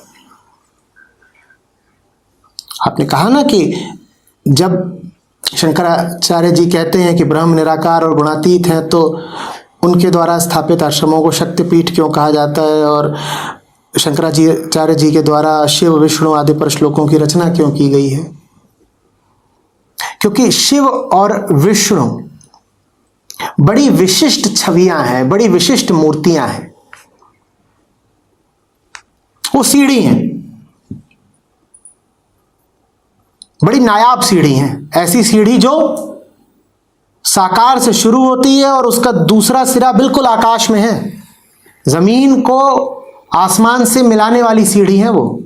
आपने कहा ना कि जब शंकराचार्य जी कहते हैं कि ब्रह्म निराकार और गुणातीत है तो उनके द्वारा स्थापित आश्रमों को शक्तिपीठ क्यों कहा जाता है, और शंकराचार्य जी के द्वारा शिव, विष्णु आदि पर श्लोकों की रचना क्यों की गई है? क्योंकि शिव और विष्णु बड़ी विशिष्ट छवियां हैं, बड़ी विशिष्ट मूर्तियां हैं। वो सीढ़ी हैं, बड़ी नायाब सीढ़ी हैं। ऐसी सीढ़ी जो साकार से शुरू होती है और उसका दूसरा सिरा बिल्कुल आकाश में है। जमीन को आसमान से मिलाने वाली सीढ़ी है वो।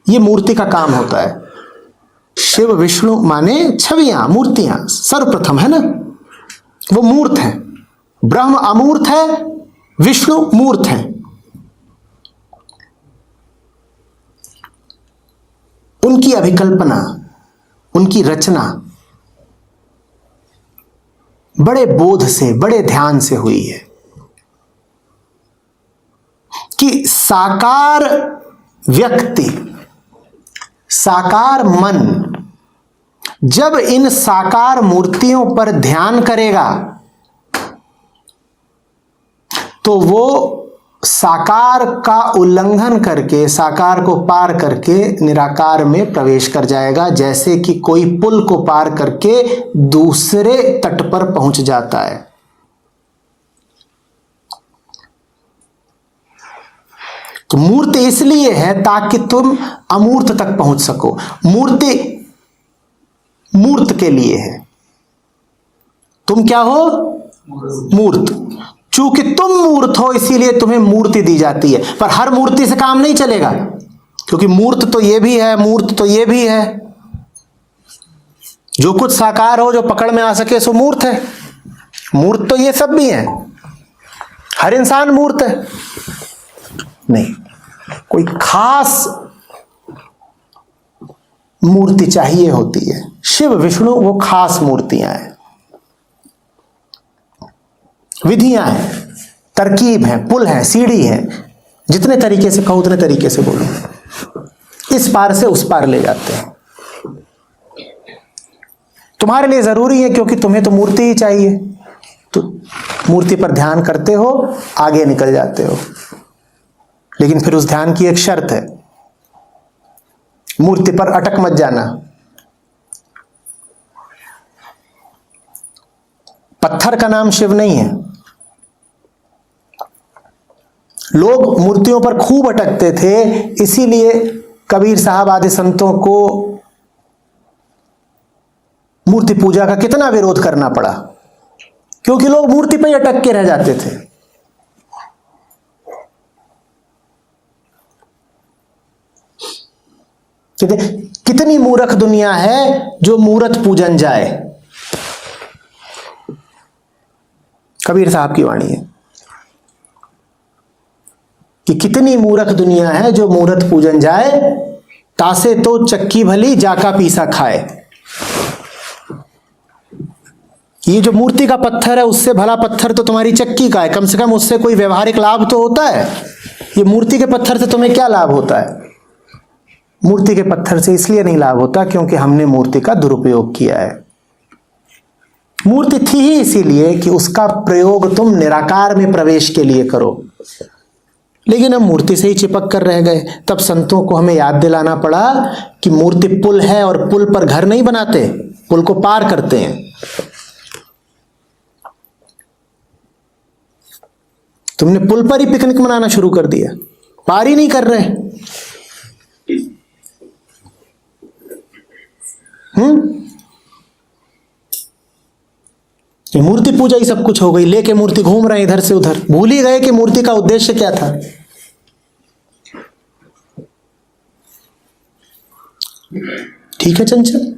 ये मूर्ति का काम होता है। शिव विष्णु माने छवियां, मूर्तियां सर्वप्रथम है ना, वो मूर्त है। ब्रह्म अमूर्त है, विष्णु मूर्त है। उनकी अभिकल्पना, उनकी रचना बड़े बोध से, बड़े ध्यान से हुई है कि साकार व्यक्ति, साकार मन जब इन साकार मूर्तियों पर ध्यान करेगा तो वो साकार का उल्लंघन करके, साकार को पार करके निराकार में प्रवेश कर जाएगा, जैसे कि कोई पुल को पार करके दूसरे तट पर पहुंच जाता है। तो मूर्ति इसलिए है ताकि तुम अमूर्त तक पहुंच सको। मूर्ति मूर्त के लिए है। तुम क्या हो? मूर्त। चूंकि तुम मूर्त हो इसीलिए तुम्हें मूर्ति दी जाती है। पर हर मूर्ति से काम नहीं चलेगा, क्योंकि मूर्त तो ये भी है, मूर्त तो ये भी है। जो कुछ साकार हो, जो पकड़ में आ सके, सो मूर्त है। मूर्त तो ये सब भी है। हर इंसान मूर्त है नहीं, कोई खास मूर्ति चाहिए होती है। शिव विष्णु वो खास मूर्तियां हैं, विधियां हैं, तरकीब है, पुल है, सीढ़ी है। जितने तरीके से कहो उतने तरीके से बोलो, इस पार से उस पार ले जाते हैं। तुम्हारे लिए जरूरी है क्योंकि तुम्हें तो मूर्ति ही चाहिए, तो मूर्ति पर ध्यान करते हो, आगे निकल जाते हो। लेकिन फिर उस ध्यान की एक शर्त है, मूर्ति पर अटक मत जाना। पत्थर का नाम शिव नहीं है। लोग मूर्तियों पर खूब अटकते थे, इसीलिए कबीर साहब आदि संतों को मूर्ति पूजा का कितना विरोध करना पड़ा, क्योंकि लोग मूर्ति पर ही अटक के रह जाते थे। कितनी मूर्ख दुनिया है जो मूर्त पूजन जाए। कबीर साहब की वाणी है कि कितनी मूर्ख दुनिया है जो मूर्त पूजन जाए, तासे तो चक्की भली जाका पीसा खाए। ये जो मूर्ति का पत्थर है उससे भला पत्थर तो तुम्हारी चक्की का है, कम से कम उससे कोई व्यवहारिक लाभ तो होता है। ये मूर्ति के पत्थर से तुम्हें क्या लाभ होता है? मूर्ति के पत्थर से इसलिए नहीं लाभ होता क्योंकि हमने मूर्ति का दुरुपयोग किया है। मूर्ति थी ही इसीलिए कि उसका प्रयोग तुम निराकार में प्रवेश के लिए करो, लेकिन हम मूर्ति से ही चिपक कर रह गए। तब संतों को हमें याद दिलाना पड़ा कि मूर्ति पुल है और पुल पर घर नहीं बनाते, पुल को पार करते हैं। तुमने पुल पर ही पिकनिक मनाना शुरू कर दिया, पार ही नहीं कर रहे। ये मूर्ति पूजा ही सब कुछ हो गई, लेके मूर्ति घूम रहे हैं इधर से उधर, भूल ही गए कि मूर्ति का उद्देश्य क्या था। ठीक है चंचल।